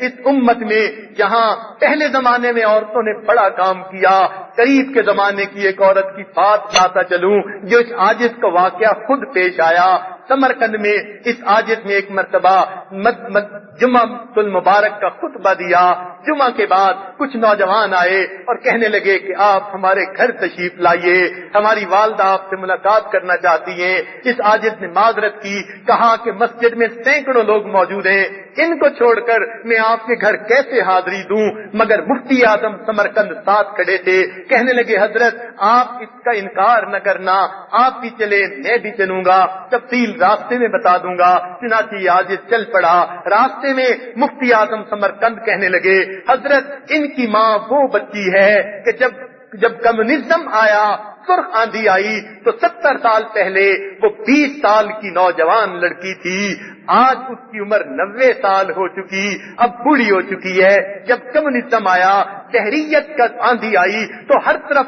اس امت میں جہاں پہلے زمانے میں عورتوں نے بڑا کام کیا، قریب کے زمانے کی ایک عورت کی بات بتاتا چلوں جو اس عاجز کا واقعہ خود پیش آیا۔ سمرقند میں اس عاجز نے ایک مرتبہ جمعہ المبارک کا خطبہ دیا۔ جمعہ کے بعد کچھ نوجوان آئے اور کہنے لگے کہ آپ ہمارے گھر تشریف لائیے، ہماری والدہ آپ سے ملاقات کرنا چاہتی ہیں۔ اس عاجز نے معذرت کی، کہا کہ مسجد میں سینکڑوں لوگ موجود ہیں، ان کو چھوڑ کر میں آپ کے گھر کیسے حاضری دوں؟ مگر مفتی اعظم سمرقند ساتھ کھڑے تھے، کہنے لگے حضرت آپ اس کا انکار نہ کرنا، آپ بھی چلے میں بھی چلوں گا، تفصیل راستے میں بتا دوں گا۔ چنانچہ یہ عاجز چل پڑا۔ راستے میں مفتی اعظم سمرقند کہنے لگے حضرت ان کی ماں وہ بچی ہے کہ جب کمیونزم آیا، سرخ آندھی آئی تو 70 سال پہلے وہ 20 سال کی نوجوان لڑکی تھی، آج اس کی عمر 90 سال ہو چکی، اب بوڑھی ہو چکی ہے۔ جب کمیونزم آیا، تحریت کا آندھی آئی تو ہر طرف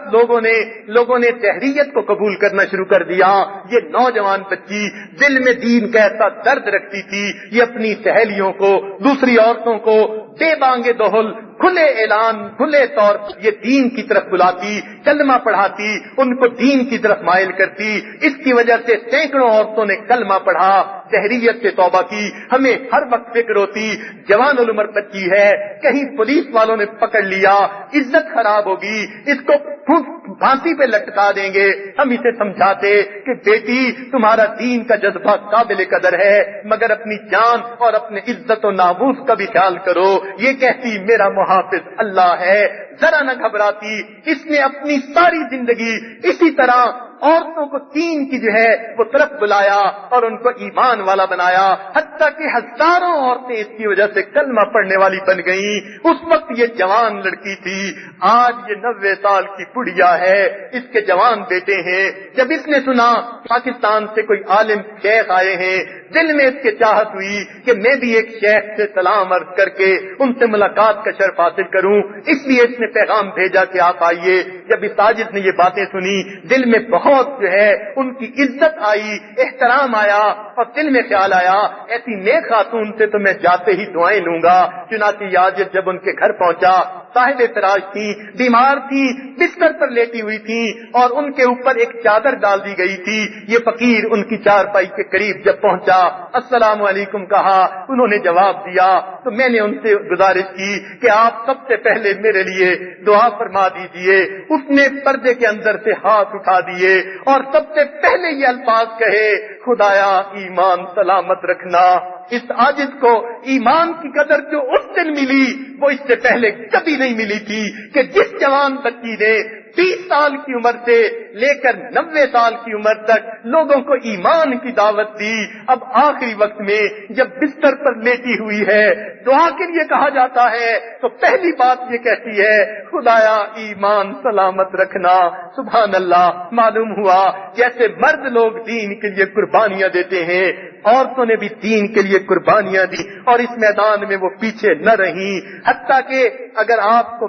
لوگوں نے تحریت کو قبول کرنا شروع کر دیا۔ یہ نوجوان بچی دل میں دین کا ایسا درد رکھتی تھی، یہ اپنی سہیلیوں کو، دوسری عورتوں کو بے بانگے دہل کھلے اعلان کھلے طور یہ دین کی طرف بلاتی، کلمہ پڑھاتی، ان کو دین کی طرف مائل کرتی. اس کی وجہ سے سینکڑوں عورتوں نے کلمہ پڑھا، تحریت سے توبہ کی. ہمیں ہر وقت فکر ہوتی جوان العمر بچی ہے، کہیں پولیس والوں نے پکڑ لیا، عزت خراب ہوگی، اس کو پھانسی پہ لٹکا دیں گے. ہم اسے سمجھاتے کہ بیٹی تمہارا دین کا جذبہ قابل قدر ہے، مگر اپنی جان اور اپنے عزت و ناموس کا بھی خیال کرو. یہ کہتی میرا محافظ اللہ ہے، ذرا نہ گھبراتی. اس نے اپنی ساری زندگی اسی طرح عورتوں کو دین کی جو ہے وہ طرف بلایا اور ان کو ایمان والا بنایا، حتیٰ کہ ہزاروں عورتیں اس کی وجہ سے کلمہ پڑھنے والی بن گئیں. اس وقت یہ جوان لڑکی تھی، آج یہ 90 سال کی بڑھیا ہے، اس کے جوان بیٹے ہیں. جب اس نے سنا پاکستان سے کوئی عالم شیخ آئے ہیں، دل میں اس کے چاہت ہوئی کہ میں بھی ایک شیخ سے سلام عرض کر کے ان سے ملاقات کا شرف حاصل کروں. اس لیے اس نے پیغام بھیجا کہ آپ آئیے. جب اس ساجد نے یہ باتیں سنی، دل میں بہت جو ہے ان کی عزت آئی، احترام آیا، اور دل میں خیال آیا ایسی نیک خاتون سے تو میں جاتے ہی دعائیں لوں گا. چنانچہ یاجد جب ان کے گھر پہنچا، صاحب فراش تھی، بیمار تھی، بستر پر لیٹی ہوئی تھی اور ان کے اوپر ایک چادر ڈال دی گئی تھی. یہ فقیر ان کی چارپائی کے قریب جب پہنچا، السلام علیکم کہا. انہوں نے جواب دیا تو میں نے ان سے گزارش کی کہ آپ سب سے پہلے میرے لیے دعا فرما دیجئے. اس نے پردے کے اندر سے ہاتھ اٹھا دیے اور سب سے پہلے یہ الفاظ کہے، خدایا ایمان سلامت رکھنا. اس عاجز کو ایمان کی قدر جو اس دن ملی وہ اس سے پہلے کبھی نہیں ملی تھی کہ جس جوان بچی نے 20 سال کی عمر سے لے کر 90 سال کی عمر تک لوگوں کو ایمان کی دعوت دی، اب آخری وقت میں جب بستر پر لیٹی ہوئی ہے دعا کے لیے کہا جاتا ہے تو پہلی بات یہ کہتی ہے، خدایا ایمان سلامت رکھنا. سبحان اللہ. معلوم ہوا جیسے مرد لوگ دین کے لیے قربانیاں دیتے ہیں، عورتوں نے بھی دین کے لیے قربانیاں دی اور اس میدان میں وہ پیچھے نہ رہیں. حتیٰ کہ اگر آپ کو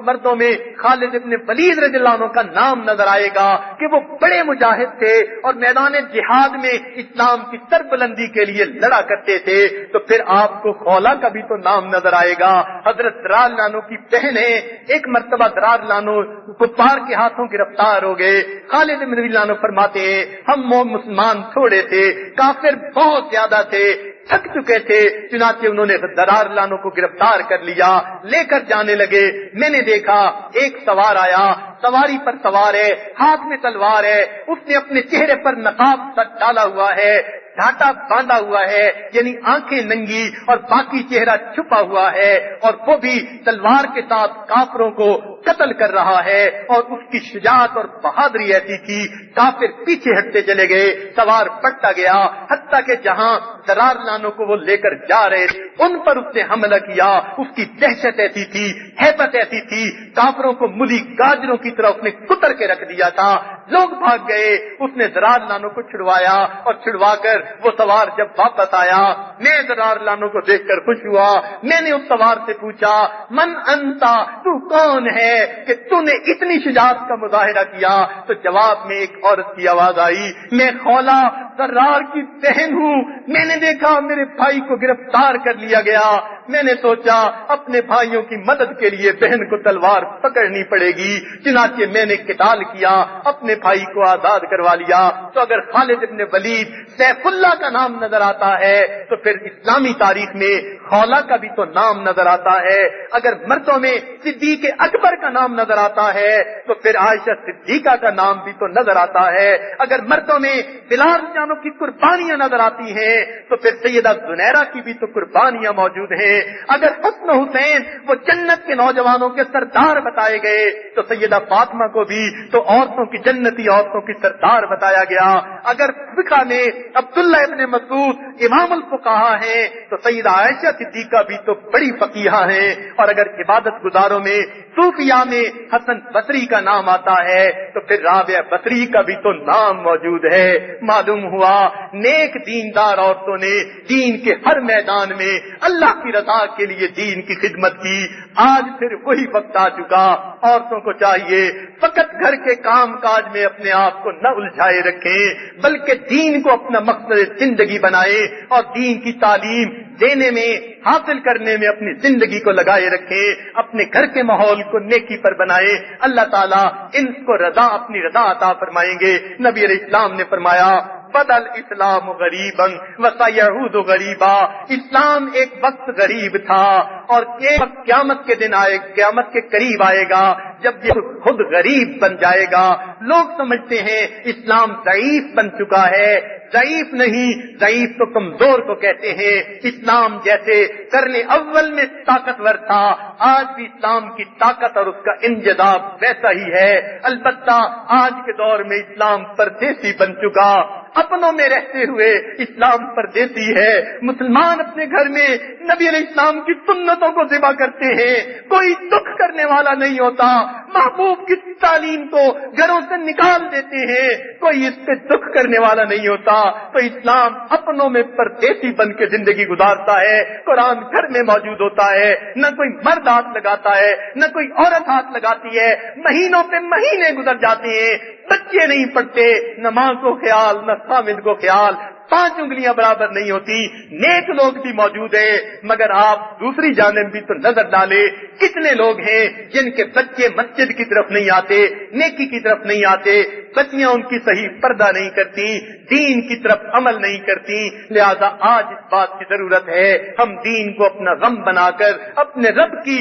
مردوں میں خالد ابن ولید رضی اللہ عنہ کا نام نظر آئے گا کہ وہ بڑے مجاہد تھے اور میدان جہاد میں اسلام کی سربلندی کے لیے لڑا کرتے تھے، تو پھر آپ کو خولا کا بھی تو نام نظر آئے گا. حضرت درار لانو کی بہن ہے، ایک مرتبہ درار لانو کفار کے ہاتھوں گرفتار ہو گئے. خالد ابن ولید عنہ فرماتے ہیں ہم مسلمان تھوڑے تھے، کافر بہت زیادہ تھے، تھک چکے تھے. چنانچہ انہوں نے درار لانو کو گرفتار کر لیا، لے کر جانے لگے. میں نے دیکھا ایک سوار آیا، سواری پر سوار ہے، ہاتھ میں تلوار ہے، اس نے اپنے چہرے پر نقاب ڈالا ہوا ہے، ڈھاٹا باندھا ہوا ہے، یعنی آنکھیں ننگی اور باقی چہرہ چھپا ہوا ہے، اور وہ بھی تلوار کے ساتھ کافروں کو قتل کر رہا ہے. اور اس کی شجاعت اور بہادری ایسی تھی، کافر پیچھے ہٹتے چلے گئے، سوار پٹتا گیا، حتیٰ کہ جہاں درار لانو کو وہ لے کر جا رہے ان پر اس نے حملہ کیا. اس کی دہشت ایسی تھی، ہیبت ایسی تھی، کافروں کو ملی گاجروں کی طرح اس نے کتر کے رکھ دیا تھا. لوگ بھاگ گئے، اس نے درار لانو کو چھڑوایا اور چھڑوا کر وہ سوار جب واپس آیا، میں درار لانو کو دیکھ کر خوش ہوا. میں نے اس سوار سے پوچھا من انتا، تو کون ہے کہ تو نے اتنی شجاعت کا مظاہرہ کیا؟ تو جواب میں ایک عورت کی آواز آئی، میں خولا درار کی بہن ہوں. میں نے دیکھا میرے بھائی کو گرفتار کر لیا گیا، میں نے سوچا اپنے بھائیوں کی مدد کے لیے بہن کو تلوار پکڑنی پڑے گی، چنانچہ میں نے قتال کیا، اپنے بھائی کو آزاد کروا لیا. تو اگر خالد ابن ولید سیف اللہ کا نام نظر آتا ہے تو پھر اسلامی تاریخ میں خولا کا بھی تو نام نظر آتا ہے. اگر مردوں میں صدیق اکبر کا نام نظر آتا ہے تو پھر عائشہ صدیقہ کا نام بھی تو نظر آتا ہے. اگر مردوں میں بلال جانوں کی قربانیاں نظر آتی ہیں تو پھر سیدہ زنیرہ کی بھی تو قربانیاں موجود ہیں. اگر حسن حسین وہ جنت کے نوجوانوں کے سردار بتائے گئے تو سیدہ فاطمہ کو بھی تو عورتوں کی جنتی عورتوں کی سردار بتایا گیا. اگر فقہ میں عبداللہ ابن مسعود امام الفقہا ہیں تو سیدہ عائشہ صدیقہ بھی تو بڑی فقیہہ ہیں. اور اگر عبادت گزاروں میں صوفیاء میں حسن بصری کا نام آتا ہے تو پھر رابعہ بصری کا بھی تو نام موجود ہے. معلوم ہوا نیک دیندار عورتوں نے دین کے ہر میدان میں اللہ کی رضا رضا کے لیے دین کی خدمت کی. آج پھر وہی وقت آ چکا. عورتوں کو چاہیے فقط گھر کے کام کاج میں اپنے آپ کو نہ الجھائے رکھیں، بلکہ دین کو اپنا مقصد زندگی بنائیں اور دین کی تعلیم دینے میں، حاصل کرنے میں اپنی زندگی کو لگائے رکھیں. اپنے گھر کے ماحول کو نیکی پر بنائیں. اللہ تعالیٰ ان کو رضا، اپنی رضا عطا فرمائیں گے. نبی علیہ السلام نے فرمایا بدل اسلام غریبا وسیعود غریبا. اسلام ایک وقت غریب تھا اور ایک وقت قیامت کے دن آئے، قیامت کے قریب آئے گا جب یہ خود غریب بن جائے گا. لوگ سمجھتے ہیں اسلام ضعیف بن چکا ہے. ضعیف نہیں، ضعیف تو کمزور کو کہتے ہیں. اسلام جیسے قرن اول میں طاقتور تھا، آج بھی اسلام کی طاقت اور اس کا انجذاب ویسا ہی ہے. البتہ آج کے دور میں اسلام پردیسی بن چکا. اپنوں میں رہتے ہوئے اسلام پردیسی ہے. مسلمان اپنے گھر میں نبی علیہ السلام کی سنتوں کو ذبح کرتے ہیں. کوئی دکھ کرنے والا نہیں ہوتا. محبوب کی تعلیم کو گھروں سے نکال دیتے ہیں. کوئی اس پہ دکھ کرنے والا نہیں ہوتا. تو اسلام اپنوں میں پردیسی بن کے زندگی گزارتا ہے. قرآن گھر میں موجود ہوتا ہے. نہ کوئی مرد ہاتھ لگاتا ہے، نہ کوئی عورت ہاتھ لگاتی ہے. مہینوں پہ مہینے گزر جاتے ہیں، بچے نہیں پڑھتے. نہ ماں کو خیال، نہ خامد کو خیال. 5 انگلیاں برابر نہیں ہوتی. نیک لوگ بھی موجود ہیں، مگر آپ دوسری جانب بھی تو نظر ڈالیں. کتنے لوگ ہیں جن کے بچے مسجد کی طرف نہیں آتے، نیکی کی طرف نہیں آتے، بچیاں ان کی صحیح پردہ نہیں کرتی، دین کی طرف عمل نہیں کرتی. لہذا آج اس بات کی ضرورت ہے ہم دین کو اپنا غم بنا کر اپنے رب کی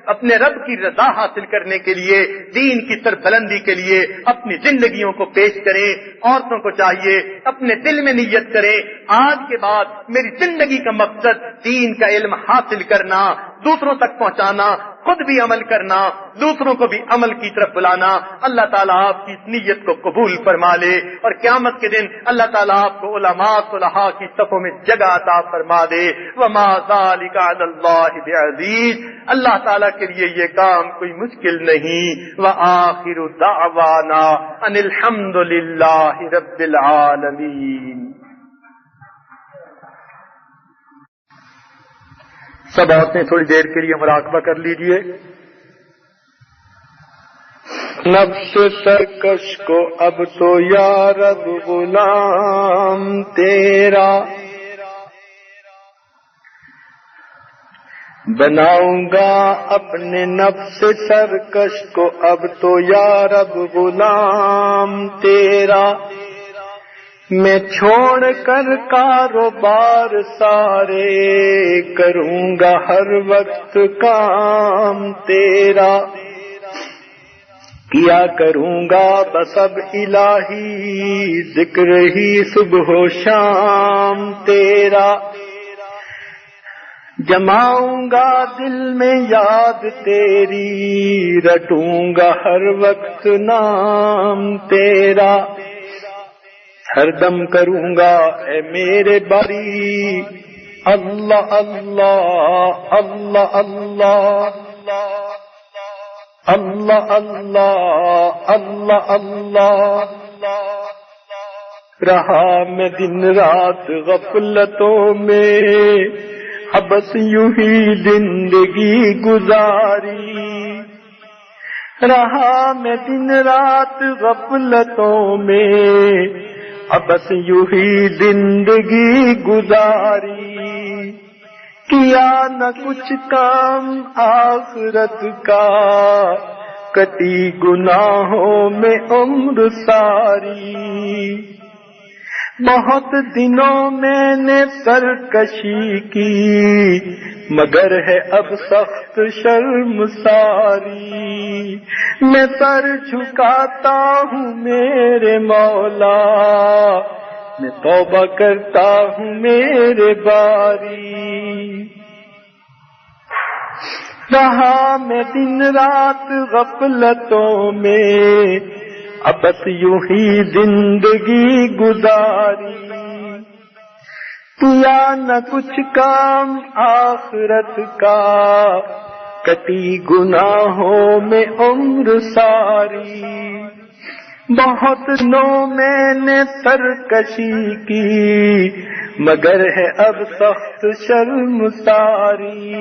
اپنے رب کی رضا حاصل کرنے کے لیے، دین کی سربلندی کے لیے اپنی زندگیوں کو پیش کریں. عورتوں کو چاہیے اپنے دل میں نیت کریں، آج کے بعد میری زندگی کا مقصد دین کا علم حاصل کرنا، دوسروں تک پہنچانا، خود بھی عمل کرنا، دوسروں کو بھی عمل کی طرف بلانا. اللہ تعالیٰ آپ کی اس نیت کو قبول فرما لے اور قیامت کے دن اللہ تعالیٰ آپ کو علماء صلحاء کی صفوں میں جگہ عطا فرما دے. وما ذلک علی اللہ بعزیز. اللہ تعالیٰ کے لیے یہ کام کوئی مشکل نہیں. وآخر دعوانا ان الحمد للہ رب العالمین. سب عورتیں تھوڑی دیر کے لیے مراقبہ کر لیجئے. نفس سرکش کو اب تو یا رب غلام تیرا بناؤں گا. اپنے نفس سرکش کو اب تو یا رب غلام تیرا. میں چھوڑ کر کاروبار سارے کروں گا ہر وقت کام تیرا. کیا کروں گا بس اب الہی ذکر ہی صبح و شام تیرا. جماؤں گا دل میں یاد تیری، رٹوں گا ہر وقت نام تیرا. ہر دم کروں گا اے میرے باری اللہ اللہ اللہ اللہ اللہ اللہ اللہ اللہ. رہا میں دن رات غفلتوں میں، اب بس یوں ہی زندگی گزاری. رہا میں دن رات غفلتوں میں، اب بس یوں ہی زندگی گزاری. کیا نہ کچھ کام آخرت کا، کٹی گناہوں میں عمر ساری. بہت دنوں میں نے سرکشی کی، مگر ہے اب سخت شرمساری. میں سر جھکاتا ہوں میرے مولا، میں توبہ کرتا ہوں میرے باری. رہا میں دن رات غفلتوں میں، اب بس یوں ہی زندگی گزاری. کیا نہ کچھ کام آخرت کا، کٹی گناہوں میں عمر ساری. بہت نو میں نے سرکشی کی، مگر ہے اب سخت شرمساری،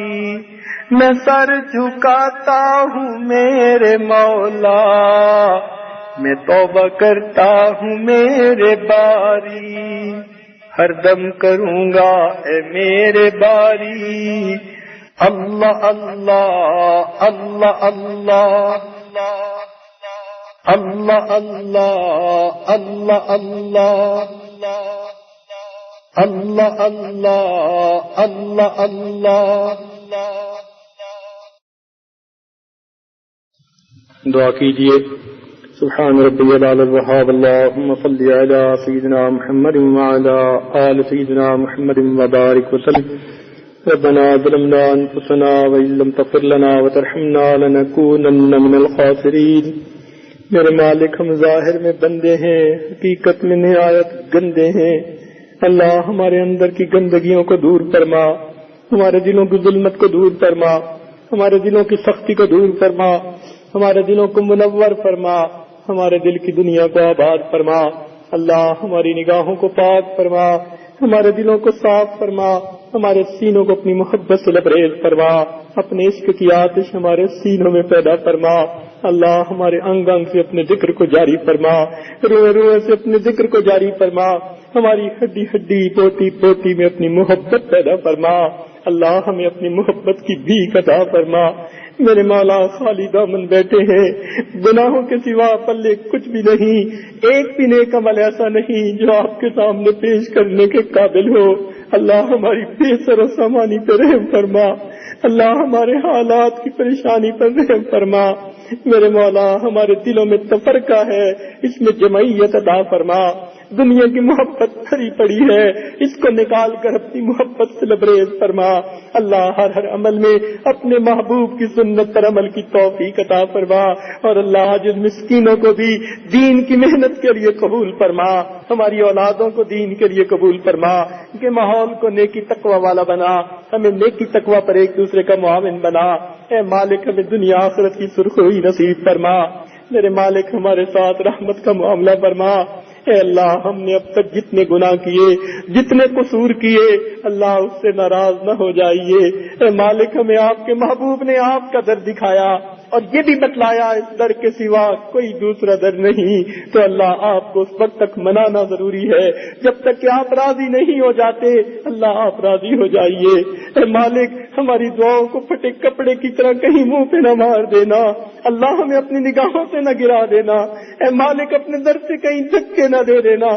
میں سر جھکاتا ہوں میرے مولا، میں توبہ کرتا ہوں میرے باری، ہر دم کروں گا اے میرے باری، اللہ اللہ اللہ اللہ اللہ اللہ اللہ اللہ اللہ اللہ اللہ۔ دعا کیجیے۔ سبحان ربی العلی الوہاب، اللہم صلی علی سیدنا محمد وعلی آل سیدنا محمد وبارک وسلم۔ ربنا ظلمنا انفسنا وان لم تغفر لنا وترحمنا لنکونن من الخاسرین۔ میرے مالک، ہم ظاہر میں بندے ہیں، حقیقت میں نہایت گندے ہیں۔ اللہ ہمارے اندر کی گندگیوں کو دور فرما، ہمارے دلوں کی ظلمت کو دور فرما، ہمارے دلوں کی سختی کو دور فرما، ہمارے دلوں کو منور فرما، ہمارے دل کی دنیا کو آباد فرما۔ اللہ ہماری نگاہوں کو پاک فرما، ہمارے دلوں کو صاف فرما، ہمارے سینوں کو اپنی محبت سے لبریز فرما، اپنے عشق کی آتش ہمارے سینوں میں پیدا فرما۔ اللہ ہمارے انگ انگ سے اپنے ذکر کو جاری فرما، روئے روئے سے اپنے ذکر کو جاری فرما، ہماری ہڈی ہڈی پوٹی پوٹی میں اپنی محبت پیدا فرما۔ اللہ ہمیں اپنی محبت کی بھیک عطا فرما۔ میرے مولا، خالی دامن بیٹھے ہیں، گناہوں کے سوا پلے کچھ بھی نہیں، ایک بھی نیک عمل ایسا نہیں جو آپ کے سامنے پیش کرنے کے قابل ہو۔ اللہ ہماری بے سر و سامانی پر رحم فرما، اللہ ہمارے حالات کی پریشانی پر رحم فرما۔ میرے مولا، ہمارے دلوں میں تفرقہ ہے، اس میں جمعیت عطا فرما۔ دنیا کی محبت بھری پڑی ہے، اس کو نکال کر اپنی محبت سے لبریز فرما۔ اللہ ہر عمل میں اپنے محبوب کی سنت پر عمل کی توفیق عطا فرما، اور اللہ جن مسکینوں کو بھی دین کی محنت کے لیے قبول فرما، ہماری اولادوں کو دین کے لیے قبول فرما، کہ ماحول کو نیکی تقوی والا بنا، ہمیں نیکی تقوی پر ایک دوسرے کا معاون بنا۔ اے مالک، ہمیں دنیا آخرت کی سرخروئی نصیب فرما۔ میرے مالک، ہمارے ساتھ رحمت کا معاملہ فرما۔ اے اللہ، ہم نے اب تک جتنے گناہ کیے، جتنے قصور کیے، اللہ اس سے ناراض نہ ہو جائیے۔ اے مالک، ہمیں آپ کے محبوب نے آپ کا در دکھایا اور یہ بھی بتلایا اس در کے سوا کوئی دوسرا در نہیں، تو اللہ آپ کو اس وقت تک منانا ضروری ہے جب تک کہ آپ راضی نہیں ہو جاتے۔ اللہ آپ راضی ہو جائیے۔ اے مالک، ہماری دعاؤں کو پھٹے کپڑے کی طرح کہیں منہ پہ نہ مار دینا، اللہ ہمیں اپنی نگاہوں سے نہ گرا دینا۔ اے مالک، اپنے در سے کہیں دھکے نہ دے دینا۔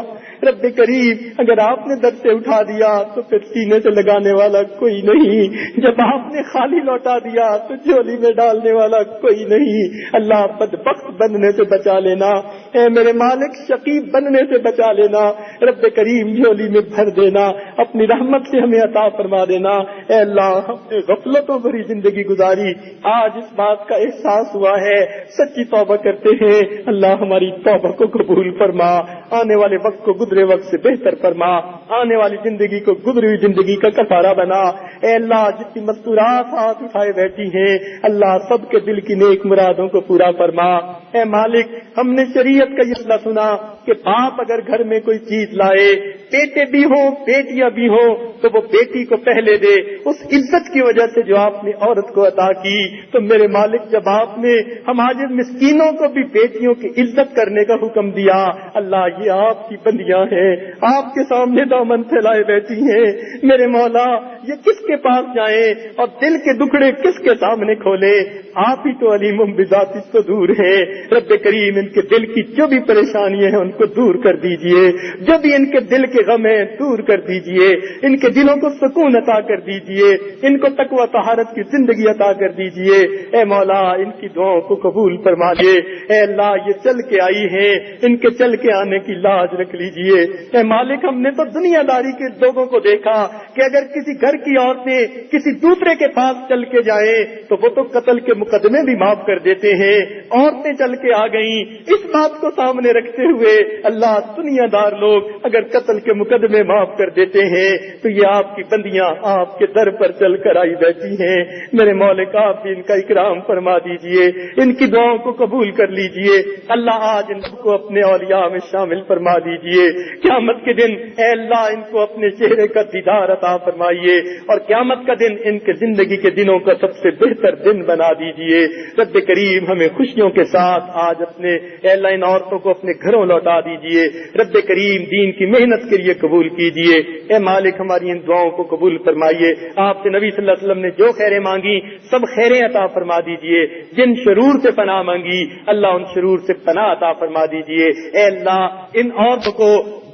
رب کریم، اگر آپ نے در سے اٹھا دیا تو پھر سینے سے لگانے والا کوئی نہیں، جب آپ نے خالی لوٹا دیا تو جھولی میں ڈالنے والا کوئی نہیں۔ اللہ بدبخت بننے سے بچا لینا، اے میرے مالک شقیب بننے سے بچا لینا۔ رب کریم، جھولی میں بھر دینا، اپنی رحمت سے ہمیں عطا فرما دینا۔ اے اللہ، ہم نے غفلتوں بھری زندگی گزاری، آج اس بات کا احساس ہوا ہے، سچی توبہ کرتے ہیں۔ اللہ ہماری توبہ کو قبول فرما، آنے والے وقت کو گزرے وقت سے بہتر فرما، آنے والی زندگی کو گزری ہوئی زندگی کا کفارہ بنا۔ اے اللہ، جتنی مستورات ہاتھ اٹھائے بیٹھی ہیں، اللہ سب کے دل کی نیک مرادوں کو پورا فرما۔ اے مالک، ہم نے شریعت کا یہ سنا کہ باپ اگر گھر میں کوئی چیز لائے، بیٹے بھی ہوں بیٹیاں بھی ہوں، تو وہ بیٹی کو پہلے دے، اس عزت کی وجہ سے جو آپ نے عورت کو عطا کی۔ تو میرے مالک، جب آپ نے ہم عاجز مسکینوں کو بھی بیٹیوں کی عزت کرنے کا حکم دیا، اللہ یہ آپ کی بندیاں ہیں، آپ کے سامنے دامن پھیلائے بیٹھی ہیں۔ میرے مولا، یہ کس کے پاس جائیں اور دل کے دکھڑے کس کے سامنے کھولے؟ آپ ہی تو علیم بذات الصدور ہیں۔ رب کریم، ان کے دل کی جو بھی پریشانیاں ہیں ان کو دور کر دیجئے، جو بھی ان کے دل کے غم ہیں دور کر دیجئے، ان کے دلوں کو سکون عطا کر دیجئے، ان کو تقوی طہارت کی زندگی عطا کر دیجئے۔ اے مولا، ان کی دعاؤں کو قبول فرما لے۔ اے اللہ، یہ چل کے آئی ہیں، ان کے چل کے آنے کی لاج رکھ لیجئے۔ اے مالک، ہم نے تو دنیا داری کے لوگوں کو دیکھا کہ اگر کسی گھر گھر کی عورتیں کسی دوسرے کے پاس چل کے جائیں تو وہ تو قتل کے مقدمے بھی معاف کر دیتے ہیں، عورتیں چل کے آ گئیں، اس بات کو سامنے رکھتے ہوئے اللہ دنیا دار لوگ اگر قتل کے مقدمے معاف کر دیتے ہیں تو یہ آپ کی بندیاں آپ کے در پر چل کر آئی بیٹھی ہیں۔ میرے مالک آپ بھی ان کا اکرام فرما دیجئے، ان کی دعاؤں کو قبول کر لیجئے، اللہ آج ان کو اپنے اولیاء میں شامل فرما دیجئے۔ قیامت کے دن اے اللہ ان کو اپنے چہرے کا دیدار عطا فرمائیے، اور قیامت کا دن ان کے زندگی کے دنوں کا سب سے بہتر دن بنا دیجئے۔ رب کریم ہمیں خوشیوں کے ساتھ آج اپنے اے اللہ ان عورتوں کو اپنے گھروں لوٹا دیجئے۔ رب کریم دین کی محنت کے لیے قبول کیجئے۔ اے مالک ہماری ان دعاؤں کو قبول فرمائیے۔ آپ سے نبی صلی اللہ علیہ وسلم نے جو خیریں مانگی سب خیریں عطا فرما دیجئے، جن شرور سے پناہ مانگی اللہ ان شرور سے پناہ عطا فرما دیجئے۔ اے اللہ ان عورتوں کو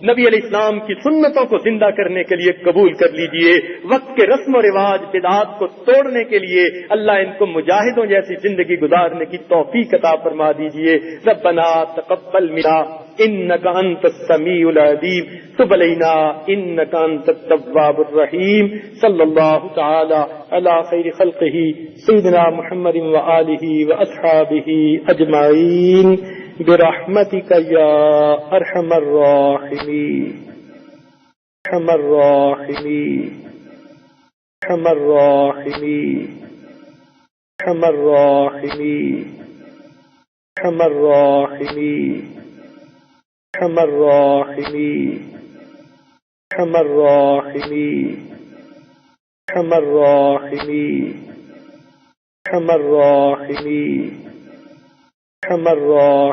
نبی علیہ السلام کی سنتوں کو زندہ کرنے کے لیے قبول کر لیجئے، وقت کے رسم و رواج بدعات کو توڑنے کے لیے اللہ ان کو مجاہدوں جیسی زندگی گزارنے کی توفیق عطا فرما دیجئے۔ ربنا تقبل منا انك انت السميع العليم تب علينا انك انت التواب الرحيم صلى الله تعالى على خير خلقه سيدنا محمد وآله وأصحابه أجمعين برحمتك يا أرحم الراحمين أرحم الراحمين أرحم الراحمين أرحم الراحمين أرحم الراحمين أرحم الراحمين أرحم الراحمين أرحم الراحمين أرحم الراحمين أرحم الراحمين